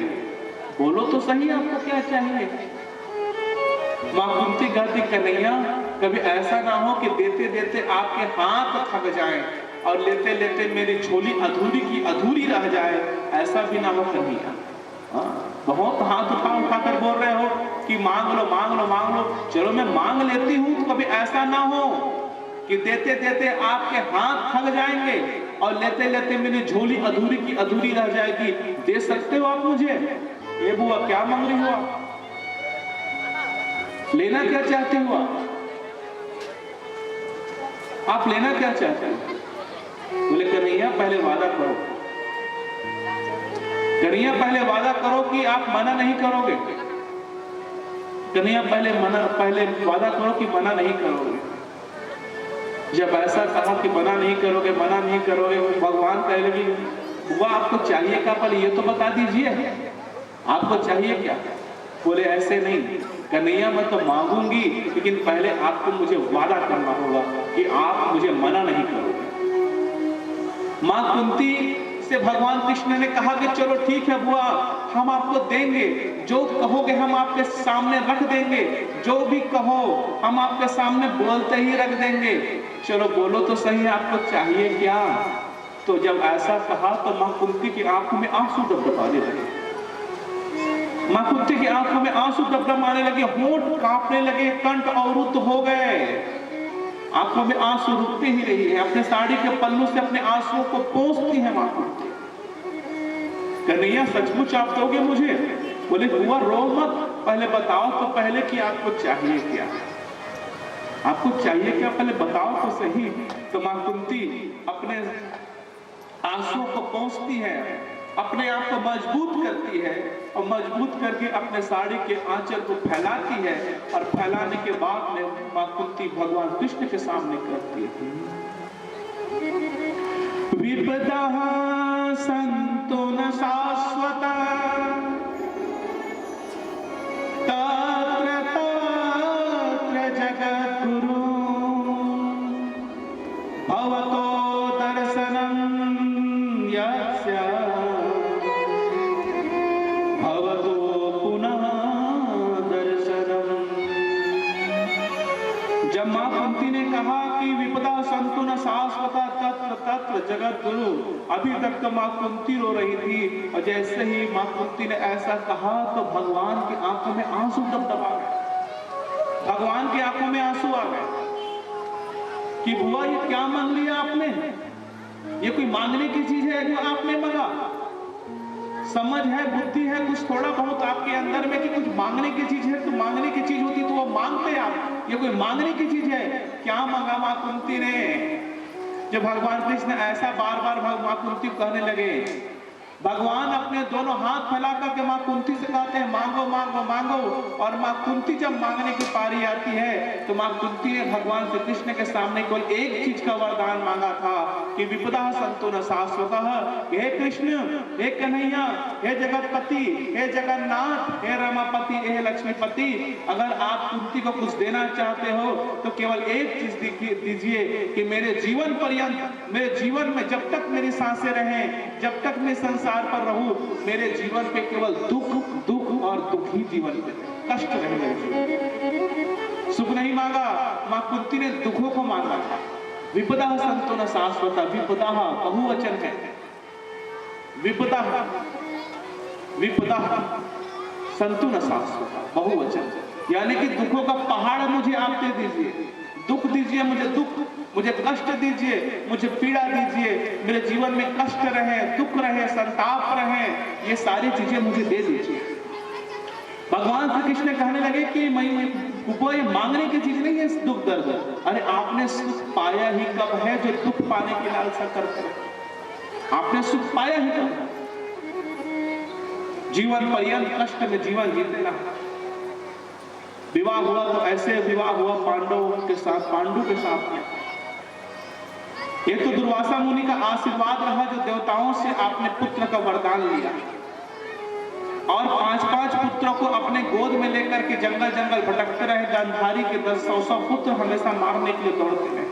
बोलो तो सही आपको क्या चाहिए। मां कुंती कहती, कन्हैया कभी ऐसा ना हो कि देते देते आपके हाथ थक जाएं और लेते लेते मेरी झोली अधूरी की अधूरी रह जाए, ऐसा भी ना हो कन्हैया। बहुत हाथ उठा कर बोल रहे हो कि मांग लो मांग लो मांग लो। चलो मैं मांग लेती हूँ, तो कभी ऐसा ना हो कि देते देते आपके हाथ थक जाएंगे और लेते लेते मेरी झोली अधूरी की अधूरी रह जाएगी। दे सकते हो आप मुझे? ये बुआ क्या मांग रही हो आप? लेना क्या चाहते हो आप लेना क्या चाहते हो? बोले कन्हैया पहले वादा करो, कन्हैया पहले वादा करो कि आप मना नहीं करोगे। कन्हैया पहले वादा करो कि मना नहीं करोगे। जब ऐसा कहा कि मना नहीं करोगे मना नहीं करोगे, भगवान कह लगी बुआ आपको चाहिए क्या? पहले ये तो बता दीजिए आपको चाहिए क्या? बोले ऐसे नहीं कन्हैया, मैं तो मांगूंगी, लेकिन पहले आपको मुझे वादा करना होगा कि आप मुझे मना नहीं करोगे। मां कुंती से भगवान कृष्ण ने कहा कि चलो ठीक है बुआ, हम आपको देंगे, जो कहोगे हम आपके सामने रख देंगे, जो भी कहो हम आपके सामने बोलते ही रख देंगे। चलो बोलो तो सही आपको चाहिए क्या? तो जब ऐसा कहा तो मां कुंती की आंखों में आंसू डबडबाने लगे। मां कुंती की आंखों में आंसू डबडबाने लगे, होंठ कांपने लगे, कंठ अवरुद्ध हो गए, आंखों में आंसू रुकते ही रही है। अपने साड़ी के पल्लू से अपने आंसुओं को पोंछती है मां कुंती। कन्हैया सचमुच आप दोगे मुझे? बोले बुआ रो मत, पहले बताओ तो पहले कि आपको चाहिए क्या? आपको चाहिए क्या पहले बताओ तो सही। तो मां कुंती अपने आंसुओं को पोंछती है, अपने आप को मजबूत करती है और मजबूत करके अपने साड़ी के आंचल को फैलाती है और फैलाने के बाद में मां कुंती भगवान कृष्ण के सामने करती है। विपदा संतो न शाश्वता तत्र तत्र जगद्गुरु भवतो दर्शनं यस्य भवतो पुनः दर्शनम्। जब मां कुंती ने कहा कि विपदा संतो न शाश्वता तत्र तत्र जगद्गुरु, अभी तक तो मां कुंती रो रही थी और जैसे ही मां कुंती ने ऐसा कहा तो भगवान की आंखों में आंसू डबडबा गए। भगवान की आंखों में आंसू आ गए कि बुआ ये क्या मांग लिया आपने? ये कोई मांगने की चीज है जो आपने मांगा? समझ है, बुद्धि है कुछ थोड़ा बहुत आपके अंदर में कि कुछ मांगने की चीज है? तो मांगने की चीज होती तो वो मांगते आप, ये कोई मांगने की चीज है? क्या मांगा मां कुंती ने? जब भगवान कृष्ण ऐसा बार बार मां कुंती कहने लगे, भगवान अपने दोनों हाथ फैला करके मां कुंती से कहते हैं मांगो मांगो मांगो। और मां कुंती जब मांगने की पारी आती है तो मां कुंती ने भगवान श्री कृष्ण के सामने केवल एक चीज का वरदान मांगा था कि विपदा संतो न शाश्वतः। हे कृष्ण, हे कन्हैया, हे जगतपति, हे जगन्नाथ, हे रमापति, हे लक्ष्मीपति, अगर आप कुंती को कुछ देना चाहते हो तो केवल एक चीज दीजिए कि मेरे जीवन पर्यंत, मेरे जीवन में जब तक मेरी सांसें रहें, जब तक मैं संसार पर रहूं, मेरे जीवन पे केवल दुख दुख और दुख ही जीवन पे, कष्ट नहीं, सुख नहीं मांगा। मां कुंती ने दुखों को मांगा। विपदा संतो न शाश्वता, विपदा बहुवचन है, विपदा विपदा संतो न शाश्वता बहुवचन, यानी कि दुखों का पहाड़ मुझे आप दे दीजिए, दुख दीजिए मुझे, दुख मुझे कष्ट दीजिए, मुझे पीड़ा दीजिए, मेरे जीवन में कष्ट रहे, दुख रहे, संताप रहे, ये सारी चीजें मुझे दे दीजिए। भगवान श्री कृष्ण कहने लगे कि वो ये मांगने की चीज नहीं है दुख दर्द। अरे आपने सुख पाया ही कब है जो दुख पाने की लालसा करते हैं? आपने सुख पाया ही कब? जीवन पर्यंत कष्ट में जीवन जीते रहा। विवाह हुआ तो ऐसे विवाह हुआ पांडवों के साथ, पांडु के साथ में। ये तो दुर्वासा मुनि का आशीर्वाद रहा जो देवताओं से आपने पुत्र का वरदान लिया और 5-5 पुत्रों को अपने गोद में लेकर के जंगल जंगल भटकते रहे। गांधारी के 10-100 पुत्र हमेशा मारने के लिए दौड़ते रहे।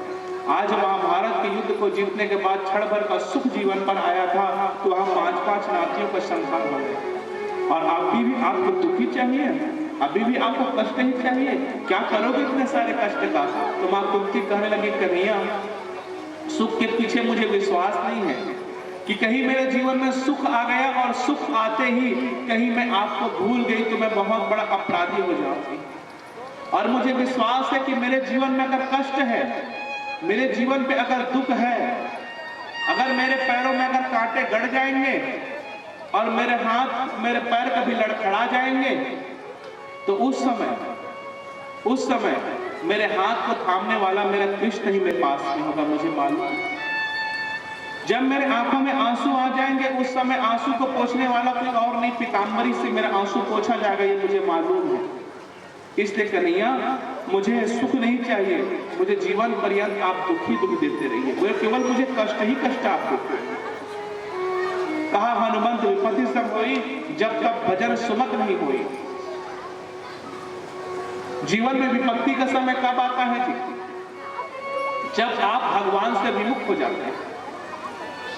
आज महाभारत के युद्ध को जीतने के बाद क्षण भर का सुख जीवन पर आया था तो वहां 5-5 नातियों का संहार हो गया। और अभी भी आपको दुखी चाहिए, अभी भी आपको कष्ट ही चाहिए? क्या करोगे इतने सारे कष्ट का? तो मां कुंती कहने लगी, कन्हैया सुख के पीछे मुझे विश्वास नहीं है कि कहीं मेरे जीवन में सुख आ गया और सुख आते ही कहीं मैं आपको भूल गई तो मैं बहुत बड़ा अपराधी हो जाऊंगी। और मुझे विश्वास है कि मेरे जीवन में अगर कष्ट है, मेरे जीवन पे अगर दुख है, अगर मेरे पैरों में अगर कांटे गड़ जाएंगे और मेरे हाथ मेरे पैर कभी लड़खड़ा जाएंगे, तो उस समय मेरे हाथ को थामने वाला मेरा कृष्ण ही मेरे पास में होगा, मुझे मालूम है। जब मेरे आंखों में आंसू आ जाएंगे, उस समय आंसू को पोंछने वाला कोई और नहीं, पीतांबरी से मेरा आंसू पोंछा जाएगा, ये मुझे मालूम है। इसलिए कन्हैया, मुझे सुख नहीं चाहिए, मुझे जीवन पर्यंत आप दुखी देते रहिए, वो केवल मुझे कष्ट ही कष्ट आप देते। कहा हनुमंत विपत्ति सब होई, जब तक भजन सुमत नहीं होई। जीवन में विपत्ति का समय कब आता है जी? जब आप भगवान से विमुख हो जाते हैं।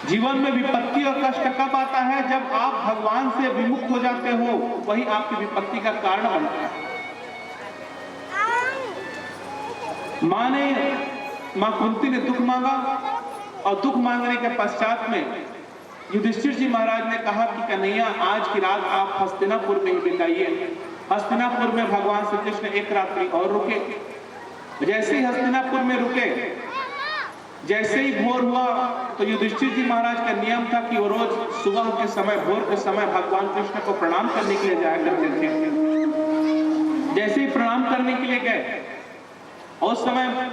जीवन में विपत्ति और कष्ट कब आता है? जब आप भगवान से विमुख हो जाते हो, वही आपकी विपत्ति का कारण बनता है। मां कुंती ने दुख मांगा और दुख मांगने के पश्चात में युधिष्ठिर जी महाराज ने कहा कि कन्हैया, आज की रात आप हस्तिनापुर में ही बिताइए। हस्तिनापुर में भगवान श्री कृष्ण एक रात्रि और रुके। जैसे ही हस्तिनापुर में रुके, जैसे ही भोर हुआ तो युधिष्ठिर जी महाराज का नियम था कि वो रोज सुबह के समय, भोर के समय भगवान कृष्ण को प्रणाम करने के लिए जाया करते थे। जैसे ही प्रणाम करने के लिए गए, उस समय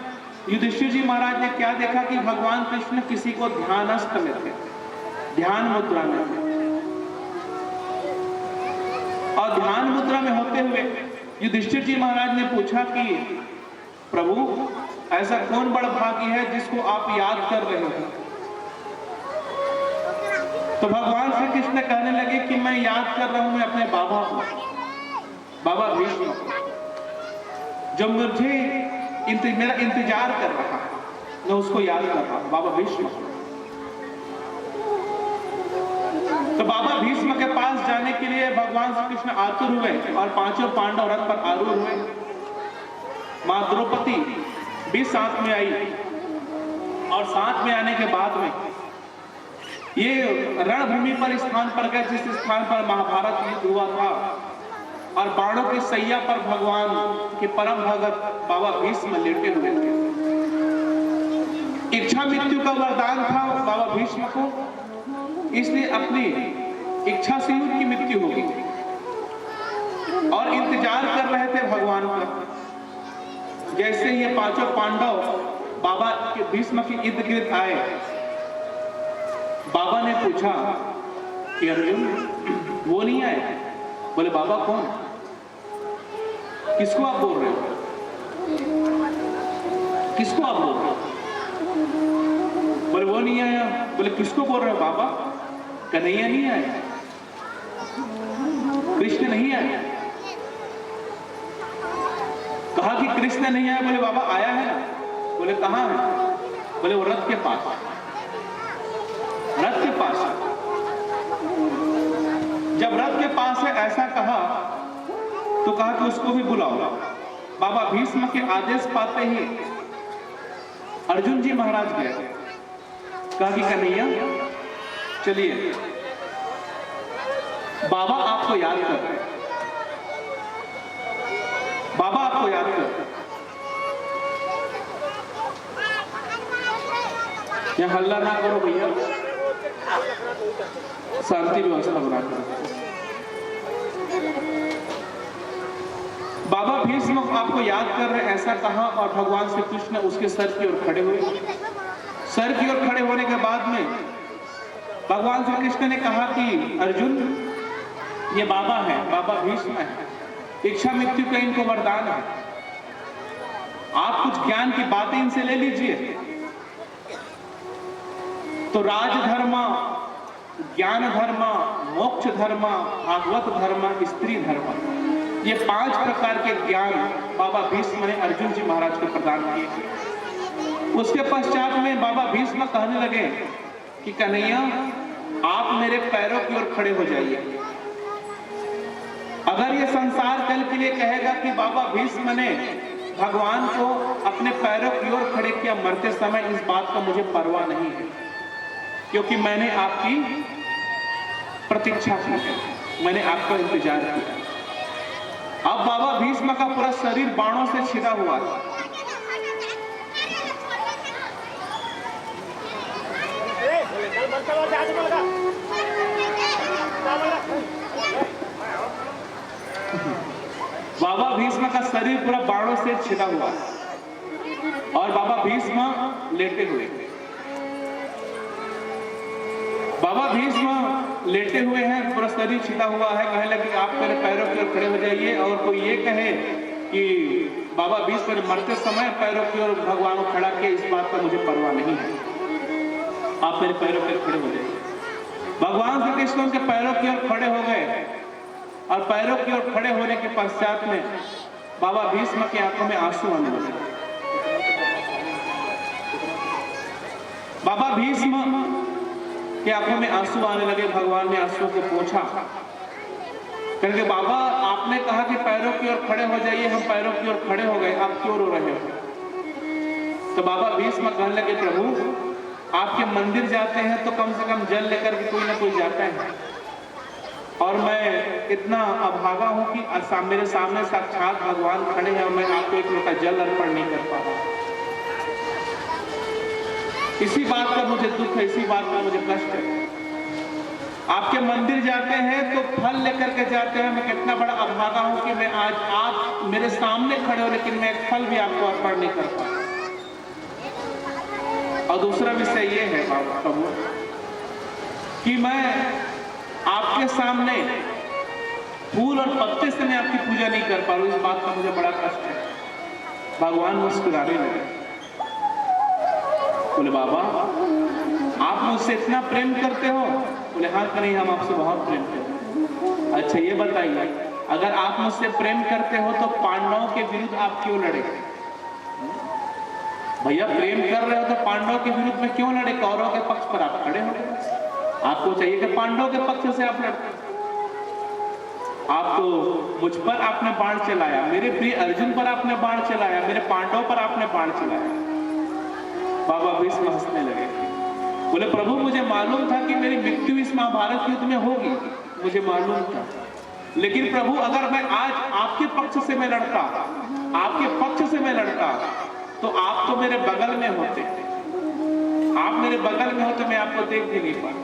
युधिष्ठिर जी महाराज ने क्या देखा कि भगवान कृष्ण किसी को ध्यानस्थ में थे, ध्यान मुद्रा में थे। और ध्यान मुद्रा में होते हुए युधिष्ठिर जी महाराज ने पूछा कि प्रभु, ऐसा कौन बड़ा भागी है जिसको आप याद कर रहे हो? तो भगवान श्री कृष्ण कहने लगे कि मैं याद कर रहा हूं मैं अपने बाबा को, बाबा भीष्म, जो मुझे मेरा इंतजार कर रहा है, मैं उसको याद कर रहा हूं, बाबा भीष्म। तो बाबा भीष्म के पास जाने के लिए भगवान श्री कृष्ण आतुर हुए और पांचों पांडव रथ पर आरूढ़ हुए। मां द्रौपदी भी साथ में आई और साथ में आने के बाद में ये रणभूमि पर स्थान पर गए जिस स्थान पर महाभारत युद्ध हुआ था, और बाणों की सैया पर भगवान के परम भगत बाबा भीष्म लेटे हुए थे। इच्छा मृत्यु का वरदान था बाबा भीष्म को, इसलिए अपनी इच्छा से उनकी मृत्यु होगी और इंतजार कर रहे थे भगवान का। जैसे ये पांचों पांडव बाबा के भीष्म के इर्द गिर्द आए, बाबा ने पूछा कि अर्जुन वो नहीं आए? बोले बाबा कौन? किसको आप बोल रहे हो? किसको आप बोल रहे हो? बोले वो नहीं आया। बोले किसको बोल रहे हो बाबा? कन्हैया नहीं आया, कृष्ण नहीं आया। कहा कि कृष्ण नहीं आया। बोले बाबा आया है ना। बोले कहां है? बोले वो रथ के पास, रथ के पास। जब रथ के पास है ऐसा कहा तो कहा कि उसको भी बुलाओ। बाबा भीष्म के आदेश पाते ही अर्जुन जी महाराज गए। कहा कि कन्हैया चलिए, बाबा आपको याद कर रहे हैं, बाबा आपको याद कर रहे हैं। यहां हल्ला ना करो भैया, शांति व्यवस्था बना करो। बाबा भीष्म आपको याद कर रहे ऐसा कहा और भगवान श्री कृष्ण उसके सर की ओर खड़े हुए। सर की ओर खड़े होने के बाद में भगवान श्री कृष्ण ने कहा कि अर्जुन ये बाबा है, बाबा भीष्म है, इच्छा मृत्यु का इनको वरदान है, आप कुछ ज्ञान की बातें इनसे ले लीजिए। तो राजधर्म, ज्ञान धर्म, मोक्ष धर्म, भागवत धर्म, स्त्री धर्म, ये 5 प्रकार के ज्ञान बाबा भीष्म ने अर्जुन जी महाराज को प्रदान किए। उसके पश्चात में बाबा भीष्म कहने लगे कि कन्हैया आप मेरे पैरों की ओर खड़े हो जाइए। अगर ये संसार कल के लिए कहेगा कि बाबा भीष्म ने भगवान को अपने पैरों की ओर खड़े खड़े किया मरते समय, इस बात का मुझे परवाह नहीं है, क्योंकि मैंने आपकी प्रतीक्षा की है, मैंने आपका इंतजार किया। अब बाबा भीष्म का पूरा शरीर बाणों से छिदा हुआ था। बाबा भीष्म का शरीर पूरा बाणों से छिदा हुआ है और बाबा भीष्म लेटे हुए। बाबा भीष्म लेटे हुए हैं, पूरा शरीर छिदा हुआ है। कहने लगे आप मेरे पैरों की ओर खड़े हो जाइए, और कोई ये कहे कि बाबा भीष्म मरते समय पैरों की ओर भगवान को खड़ा किया, इस बात का मुझे परवाह नहीं है, आप मेरे पैरों पर खड़े हो जाइए। भगवान श्री कृष्ण उनके पैरों की ओर खड़े हो गए, और पैरों की ओर खड़े होने के पश्चात में बाबा भीष्म की आंखों में आंसू आने लगे। बाबा भीष्म की आंखों में आंसू आने लगे। भगवान ने आंसू को पोंछा, क्योंकि बाबा आपने कहा कि पैरों की ओर खड़े हो जाइए, हम पैरों की ओर खड़े हो गए, आप क्यों रो रहे हो? तो बाबा भीष्म कहने लगे प्रभु, आपके मंदिर जाते हैं तो कम से कम जल लेकर के कोई ना कोई जाता है, और मैं इतना अभागा हूं कि मेरे सामने साक्षात भगवान खड़े हैं और मैं आपको एक लोटा जल अर्पण नहीं कर पा रहा। इसी बात का मुझे दुख है, इसी बात का मुझे कष्ट है। आपके मंदिर जाते हैं तो फल लेकर के जाते हैं, मैं कितना बड़ा अभागा हूं कि मैं आज आप मेरे सामने खड़े हो लेकिन मैं एक फल भी आपको अर्पण नहीं कर पा। और दूसरा विषय ये है प्रभु कि मैं आपके सामने फूल और पत्ते से मैं आपकी पूजा नहीं कर पा रहा हूं, इस बात का मुझे बड़ा कष्ट है। भगवान मुस्कुराने लगे, बोले बाबा आप मुझसे इतना प्रेम करते हो? बोले हाँ नहीं, हम आपसे बहुत प्रेम करते हैं। अच्छा ये बताइए, अगर आप मुझसे प्रेम करते हो तो पांडवों के विरुद्ध आप क्यों लड़े? भैया प्रेम कर रहे हो तो पांडवों के विरुद्ध में क्यों लड़े? कौरवों के पक्ष पर आप खड़े हो गए। आपको चाहिए कि पांडवों के पक्ष से आप लड़ते। आप तो मुझ पर आपने बाण चलाया, मेरे प्रिय अर्जुन पर आपने बाण चलाया, मेरे पांडवों पर आपने बाण चलाया। बाबा भीष्म हंसने लगे, बोले प्रभु मुझे मालूम था कि मेरी मृत्यु इस महाभारत युद्ध में होगी, मुझे मालूम था, लेकिन प्रभु अगर मैं आज आपके पक्ष से मैं लड़ता, आपके पक्ष से मैं लड़ता, तो आप तो मेरे बगल में होते, आप मेरे बगल में होते, मैं आपको देख भी नहीं पाता।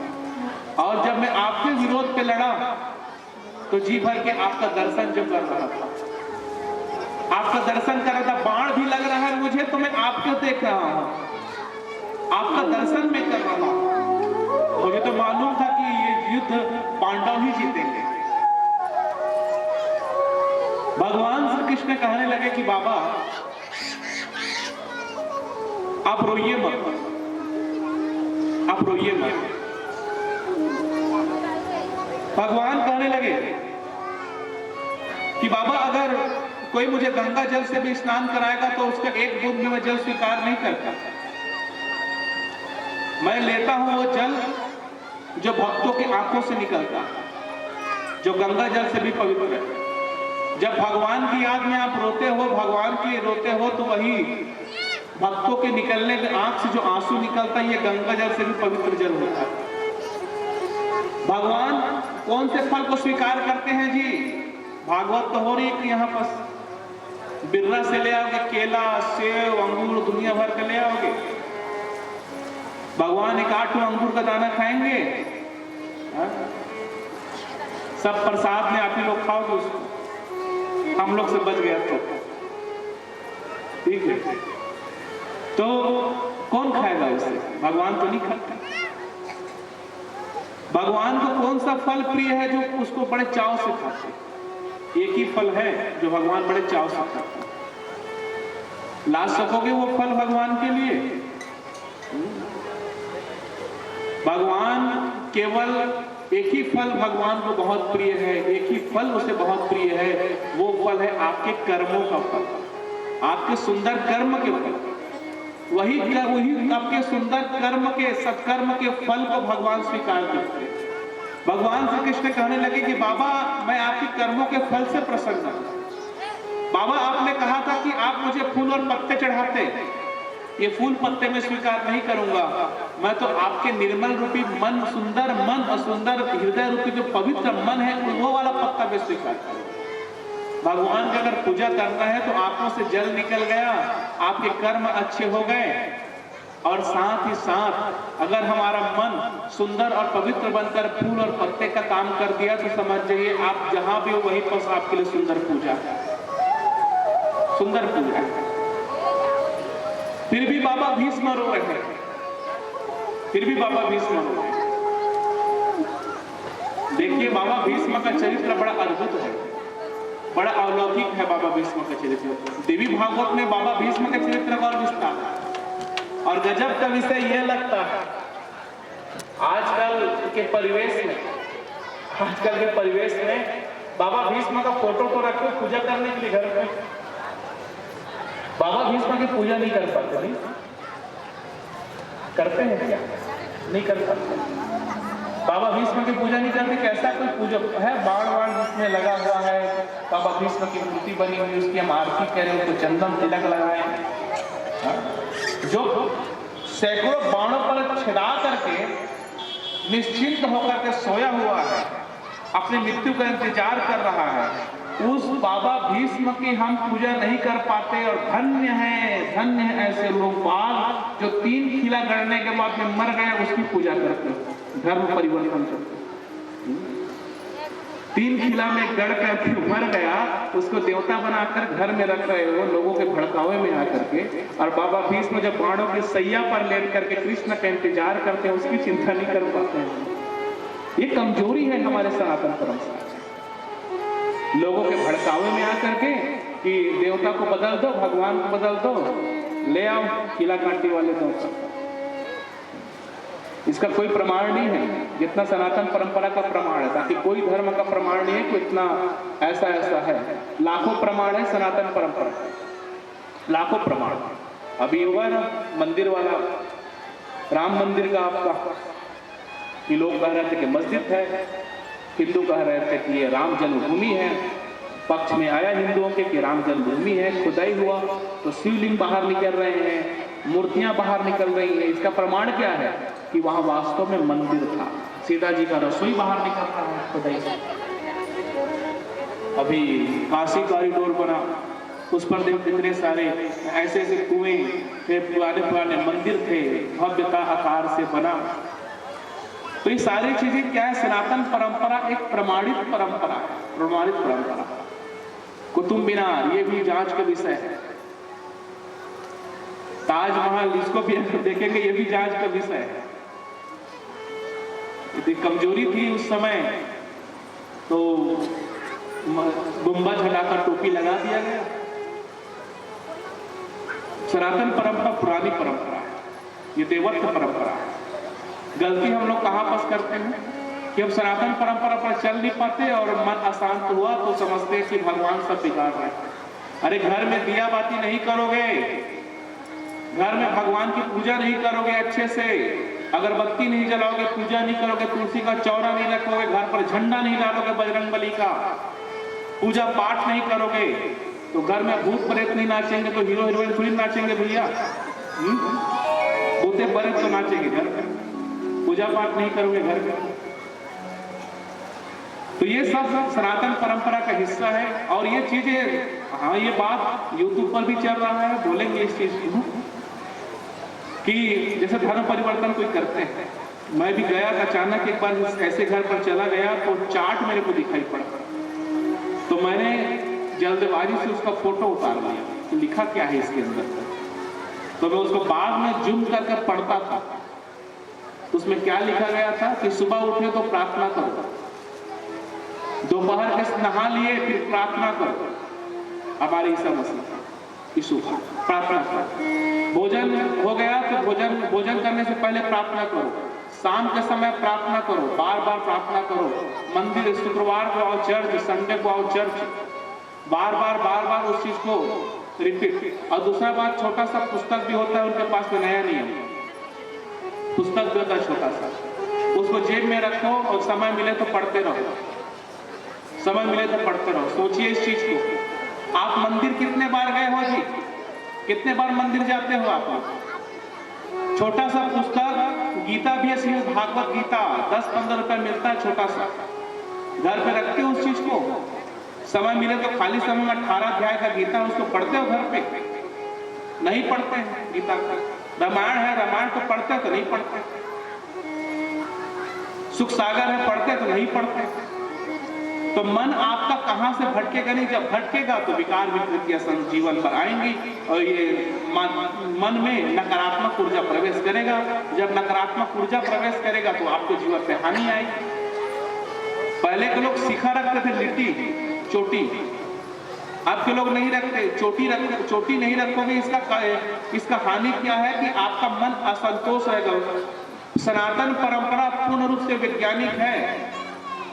और जब मैं आपके विरोध पे लड़ा तो जी भर के आपका दर्शन जो कर रहा था, आपका दर्शन कर रहा था, बाण भी लग रहा है मुझे तो मैं आपको देख रहा हूं, आपका दर्शन में कर रहा हूं। मुझे तो मालूम था कि ये युद्ध पांडव ही जीतेंगे। भगवान श्री कृष्ण कहने लगे कि बाबा आप रोइए मत, आप रोइए मत। भगवान कहने लगे कि बाबा अगर कोई मुझे गंगा जल से भी स्नान कराएगा तो उसका एक बूंद भी मैं जल स्वीकार नहीं करता। मैं लेता हूं वो जल जो भक्तों की आंखों से निकलता है, जो गंगा जल से भी पवित्र है। जब भगवान की याद में आप रोते हो, भगवान की रोते हो, तो वही भक्तों के निकलने के आंख से जो आंसू निकलता है, ये गंगा जल से भी पवित्र जल होता है। भगवान कौन से फल को स्वीकार करते हैं जी? भागवत तो हो रही है कि यहाँ पर बिर्रा से ले आओगे, केला, सेब, अंगूर दुनिया भर के ले आओगे। भगवान एक 8 अंगूर का दाना खाएंगे? सब प्रसाद में आप ही लोग खाओगे उसको, हम लोग से बच गया तो ठीक है। तो कौन खाएगा उसे? भगवान तो नहीं खाता। भगवान को कौन सा फल प्रिय है जो उसको बड़े चाव से खाते? एक ही फल है जो भगवान बड़े चाव से खाते। ला सकोगे वो फल भगवान के लिए? भगवान केवल एक ही फल भगवान को बहुत प्रिय है, एक ही फल उसे बहुत प्रिय है, वो फल है आपके कर्मों का फल, आपके सुंदर कर्म के फल। वही आपके सुंदर कर्म के, सत्कर्म के फल को भगवान स्वीकार करते हैं। भगवान श्री कृष्ण कहने लगे कि बाबा मैं आपके कर्मों के फल से प्रसन्न हूं। बाबा आपने कहा था कि आप मुझे फूल और पत्ते चढ़ाते, ये फूल पत्ते में स्वीकार नहीं करूंगा, मैं तो आपके निर्मल रूपी मन, सुंदर मन और सुंदर हृदय रूपी जो पवित्र मन है वो वाला पत्ता में स्वीकार करूंगा। भगवान की अगर पूजा करना है तो आंखों से जल निकल गया, आपके कर्म अच्छे हो गए, और साथ ही साथ अगर हमारा मन सुंदर और पवित्र बनकर फूल और पत्ते का काम कर दिया तो समझ जाइए आप जहां भी हो वहीं पर आपके लिए सुंदर पूजा है, सुंदर पूजा है। फिर भी बाबा भीष्म रो रहे हैं, फिर भी बाबा भीष्म रो रहे हैं। देखिए बाबा भीष्म का चरित्र बड़ा अद्भुत है, बड़ा अलौकिक है बाबा भीष्म का चरित्र। देवी भागवत में बाबा भीष्म के चरित्र का और विस्तार है, और गजब का विषय यह लगता है आजकल के परिवेश में बाबा भीष्म का फोटो तो रखो पूजा करने के लिए घर में, बाबा भीष्म की पूजा नहीं कर पाते, नहीं करते हैं क्या? नहीं कर पाते। बाबा भीष्म की पूजा नहीं करते। कैसा कोई पूजा है? बाण जिसमें लगा हुआ है, बाबा भीष्म की मूर्ति बनी हुई, उसकी हम आरती करें, उसको चंदन तिलक लगाएं, जो सैकड़ों बाणों पर छिड़ा करके निश्चिंत होकर के सोया हुआ है, अपनी मृत्यु का इंतजार कर रहा है, उस बाबा भीष्म की हम पूजा नहीं कर पाते। और धन्य है ऐसे लोग बाल जो 3 खिला गड़ने के बाद में मर गए उसकी पूजा करते हैं, धर्म परिवर्तन करते हैं। 3 खिला में गड़ करके मर गया, उसको देवता बनाकर घर में रख रहे हो लोगों के भड़कावे में आकर के, और बाबा भीष्म जब बाणों की सैया पर लेट करके कृष्ण का इंतजार करते हैं उसकी चिंता नहीं कर पाते हैं। ये कमजोरी है हमारे सनातन परंपरा, लोगों के भड़कावे में आकर के कि देवता को बदल दो, भगवान को बदल दो, ले आओ खिला कांटी वाले दो। इसका कोई प्रमाण नहीं है जितना सनातन परंपरा का प्रमाण है। बाकी कोई धर्म का प्रमाण नहीं है कि इतना ऐसा है। लाखों प्रमाण है सनातन परंपरा, लाखों प्रमाण। अभी हुआ ना मंदिर वाला, राम मंदिर का आपका, कि लोग कह रहे थे कि मस्जिद है, हिंदू कह रहे थे कि ये राम जन्मभूमि है, पक्ष में आया हिंदुओं के कि राम जन्मभूमि है, खुदाई हुआ तो शिवलिंग बाहर निकल रहे हैं, मूर्तियां बाहर निकल रही है। इसका प्रमाण क्या है कि वहां वास्तव में मंदिर था, सीता जी का रसोई बाहर निकल रहा है खुदाई से। अभी काशी कॉरिडोर बना, उस पर कितने सारे ऐसे कुएं थे, पुराने मंदिर थे, भव्यता आकार से बना। तो ये सारी चीजें क्या है? सनातन परंपरा एक प्रमाणित परंपरा है, प्रमाणित परंपरा। कुतुब मीनार ये भी जांच का विषय है, ताजमहल इसको भी देखेंगे ये भी जांच का विषय है। यदि कमजोरी थी उस समय तो गुंबद हटाकर टोपी लगा दिया गया। सनातन परंपरा पुरानी परंपरा है, ये देवत्व परंपरा है। गलती हम लोग कहां पास करते हैं कि हम सनातन परंपरा पर चल नहीं पाते और मन अशांत हुआ तो समझते हैं कि भगवान सब बिगाड़ रहे हैं। अरे घर में दिया बाती नहीं करोगे, घर में भगवान की पूजा नहीं करोगे अच्छे से, अगरबत्ती नहीं जलाओगे, पूजा नहीं करोगे, तुलसी का चौरा नहीं रखोगे, घर पर झंडा नहीं डालोगे बजरंगबली का, पूजा पाठ नहीं करोगे, तो घर में भूत प्रेत नहीं नाचेंगे तो हीरो हीरोइन थोड़ी नाचेंगे भैया। भूते प्रेत तो नाचेंगे घर में, पूजा पाठ नहीं करोगे घर में। तो ये सब सनातन परंपरा का हिस्सा है। और ये चीजें, हाँ ये बात यूट्यूब पर भी चल रहा है, बोलेंगे इस चीज को कि जैसे धर्म परिवर्तन कोई करते हैं। मैं भी गया, अचानक एक बार ऐसे घर पर चला गया तो चार्ट मेरे को दिखाई पड़ा, तो मैंने जल्दबाजी से उसका फोटो उतार लिया कि लिखा क्या है इसके अंदर। तो मैं उसको बाद में जूम करके पढ़ता था, उसमें क्या लिखा गया था कि सुबह उठे तो प्रार्थना करो, दोपहर के नहा लिए फिर प्रार्थना करो, हमारे ईसा मसीह यीशु का प्रार्थना करो। भोजन हो गया तो भोजन करने से पहले प्रार्थना करो, शाम के समय प्रार्थना करो, बार बार प्रार्थना करो, मंदिर शुक्रवार को आओ चर्च, संडे को आओ चर्च, बार बार उस चीज को रिपीट। और दूसरा बात, छोटा सा पुस्तक भी होता है उनके पास में, नया नहीं है, पुस्तक भी होता है छोटा सा, उसको जेब में रखो और समय मिले तो पढ़ते रहो, समय मिले तो पढ़ते रहो। सोचिए इस चीज को, आप मंदिर कितने बार गए हो जी? कितने बार मंदिर जाते हो आप लोग? छोटा सा पुस्तक गीता भी ऐसी है, भागवत गीता 10-15 रुपए मिलता है, छोटा सा। घर पे रखते हो उस चीज को? समय मिले तो खाली समय में 18 अध्याय का गीता उसको पढ़ते हो घर पे? नहीं पढ़ते हैं गीता का। रामायण है, रामायण तो पढ़ते तो नहीं पढ़ते। सुख सागर है, पढ़ते तो नहीं पढ़ते। तो मन आपका कहां से भटकेगा नहीं? जब भटकेगा तो विकार विकृतियां जीवन पर आएंगी और ये मन में नकारात्मक ऊर्जा प्रवेश करेगा। जब नकारात्मक ऊर्जा प्रवेश करेगा तो आपको जीवन पे हानि आएगी। पहले के लोग शिखा रखते थे, लिट्टी चोटी। अब के लोग नहीं रखते, चोटी नहीं रखोगे। इसका हानि क्या है कि आपका मन असंतोष रहेगा। सनातन परंपरा पूर्ण रूप से वैज्ञानिक है,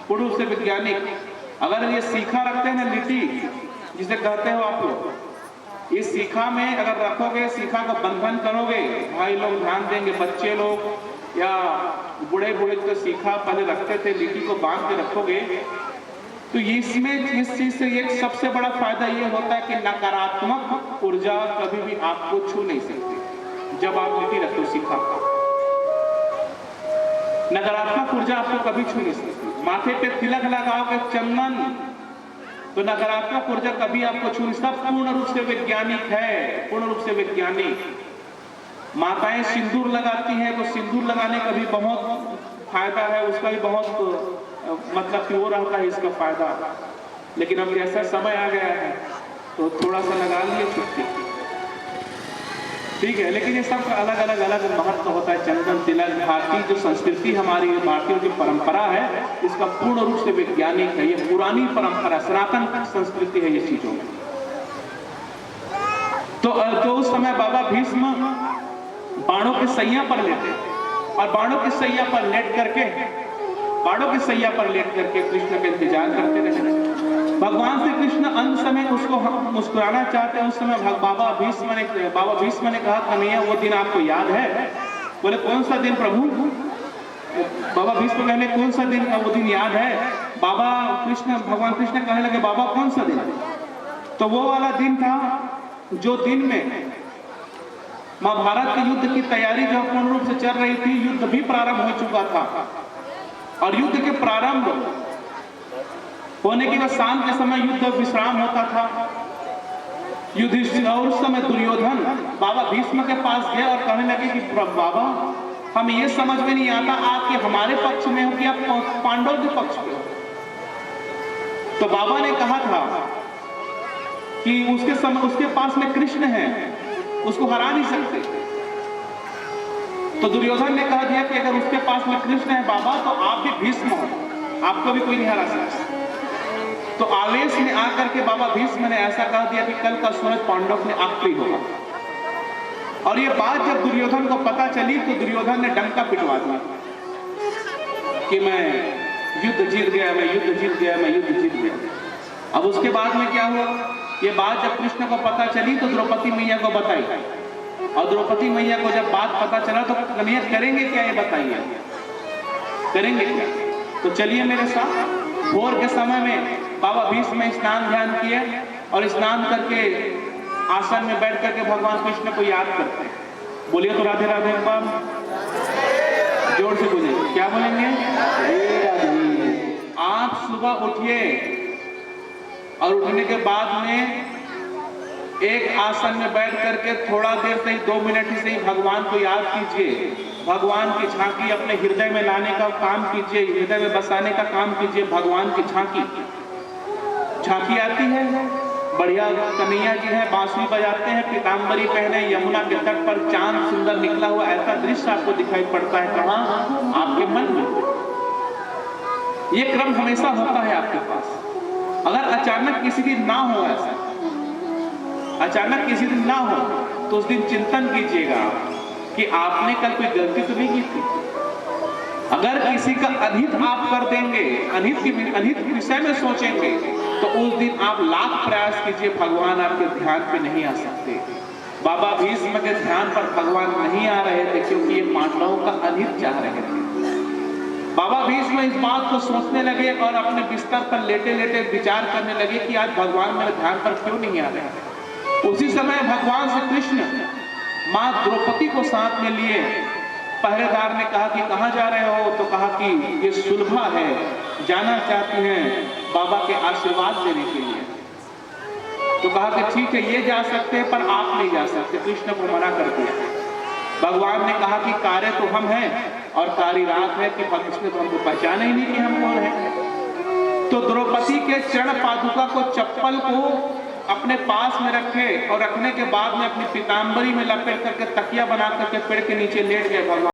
पूर्ण रूप से वैज्ञानिक। अगर ये सीखा रखते हैं ना, लिट्टी जिसे कहते हो आप लोग, इस सीखा में अगर रखोगे, सीखा को बंधन करोगे, भाई लोग ध्यान देंगे, बच्चे लोग या बूढ़े जो सीखा पहले रखते थे, लिट्टी को बांध के रखोगे तो इसमें इस चीज से एक सबसे बड़ा फायदा ये होता है कि नकारात्मक ऊर्जा कभी भी आपको छू नहीं सकती। जब आप लिट्टी रखते हो सीखा, नकारात्मक ऊर्जा आपको कभी छू नहीं सकती। माथे पे तिलक लगाओगे चंदन, तो नकारात्मक ऊर्जा कभी आपको छू नहीं सकती। सब पूर्ण रूप से वैज्ञानिक है, पूर्ण रूप से वैज्ञानिक। माताएं सिंदूर लगाती हैं तो सिंदूर लगाने का भी बहुत फायदा है, उसका भी बहुत मतलब कि वो रहता है इसका फायदा। लेकिन अब जैसा समय आ गया है तो थोड़ा सा लगा लिए छुट्टी, ठीक है। लेकिन ये सब अलग अलग महत्व होता है। चंदन तिलक, भारतीय जो संस्कृति हमारी, भारतीय जो परंपरा है, इसका पूर्ण रूप से वैज्ञानिक है। ये पुरानी परंपरा, सनातन संस्कृति है ये चीजों में। तो उस समय बाबा भीष्म बाणों के सैया पर लेटे और बाणों की सैया पर लेट करके कृष्ण का इंतजार करते रहे। भगवान श्री कृष्ण अंत समय उसको मुस्कुराना चाहते हैं। उस समय बाबा भीष्म ने कहा, कन्हैया वो दिन आपको याद है? बोले कौन सा दिन प्रभु? बाबा भीष्म कहने कौन सा दिन? वो दिन याद है। भगवान कृष्ण कहने लगे, बाबा कौन सा दिन? तो वो वाला दिन था जो दिन में महाभारत के युद्ध की तैयारी जो पूर्ण रूप से चल रही थी, युद्ध भी प्रारंभ हो चुका था और युद्ध के प्रारंभ होने के बाद शाम के समय युद्ध विश्राम होता था। युधिष्ठिर और उस समय दुर्योधन बाबा भीष्म के पास गए और कहने लगे कि बाबा हम ये समझ में नहीं आता आप कि हमारे पक्ष में हो कि आप पांडव के पक्ष में हो। तो बाबा ने कहा था कि उसके पास में कृष्ण है, उसको हरा नहीं सकते। तो दुर्योधन ने कह दिया कि अगर उसके पास में कृष्ण है बाबा तो आप भी भीष्म हो, आपको भी कोई नहीं हरा सकता। तो आवेश में आकर के बाबा भीष्म ने ऐसा कह दिया कि कल का सूरज पांडव ने आखिरी होगा। और ये बात जब दुर्योधन को पता चली तो दुर्योधन ने डंका पिटवा दिया कि मैं युद्ध जीत गया। अब उसके बाद में क्या हुआ? ये बात जब कृष्ण को पता चली तो द्रौपदी मैया को बताई और द्रौपदी मैया को जब बात पता चला तो कन्हैया करेंगे क्या, ये बताइए करेंगे क्या? तो चलिए मेरे साथ। भोर के समय में बाबा भीष्म स्नान ध्यान किए और स्नान करके आसन में बैठ करके भगवान कृष्ण को याद करते हैं। बोलिए तो राधे राधे बाबा, जोर से बोलिए। क्या बोलेंगे? आप सुबह उठिए और उठने के बाद में एक आसन में बैठ करके थोड़ा देर से ही 2 मिनट से ही भगवान को याद कीजिए। भगवान की झांकी अपने हृदय में लाने का काम कीजिए, हृदय में बसाने का काम कीजिए। भगवान की झांकी आती है, बढ़िया कन्हैया जी है, बांसुरी बजाते हैं, पीताम्बरी पहने, यमुना के तट पर चांद सुंदर निकला हुआ, ऐसा दृश्य आपको दिखाई पड़ता है। कहाँ? आपके मन में। ये क्रम हमेशा होता है आपके पास। अगर अचानक किसी दिन ना हो, ऐसा अचानक किसी दिन ना हो तो उस दिन चिंतन कीजिएगा कि आपने कल कोई गलती तो नहीं की थी। अगर किसी का अनित आप कर देंगे, अनित विषय में सोचेंगे तो उस दिन आप लाख प्रयास कीजिए, भगवान आपके ध्यान पे नहीं आ सकते। बाबा भीष्म के ध्यान पर भगवान नहीं आ रहे थे क्योंकि ये पांडवों का अनित चाह रहे थे। बाबा भीष्म इस बात को सोचने लगे और अपने बिस्तर पर लेटे लेटे विचार करने लगे कि आज भगवान मेरे ध्यान पर क्यों नहीं आ रहे हैं। उसी समय भगवान श्री कृष्ण मां द्रौपदी को साथ में लिए पहरेदार ने कहा कि कहां जा रहे हो? तो कहा कि ये सुलभा है, जाना चाहती हैं बाबा के आशीर्वाद देने के लिए। तो कहा कि ठीक है, ये जा सकते हैं पर आप नहीं जा सकते। कृष्ण को मना कर दिया। भगवान ने कहा कि कार्य तो हम हैं और कारी रात है कि इसने तो हमको पहचाना ही नहीं कि हम कौन हैं। तो द्रौपदी के चरण पादुका को, चप्पल को अपने पास में रखे और रखने के बाद में अपनी पीतांबरी में लपेट करके तकिया बना करके पेड़ के नीचे लेट गए भगवान।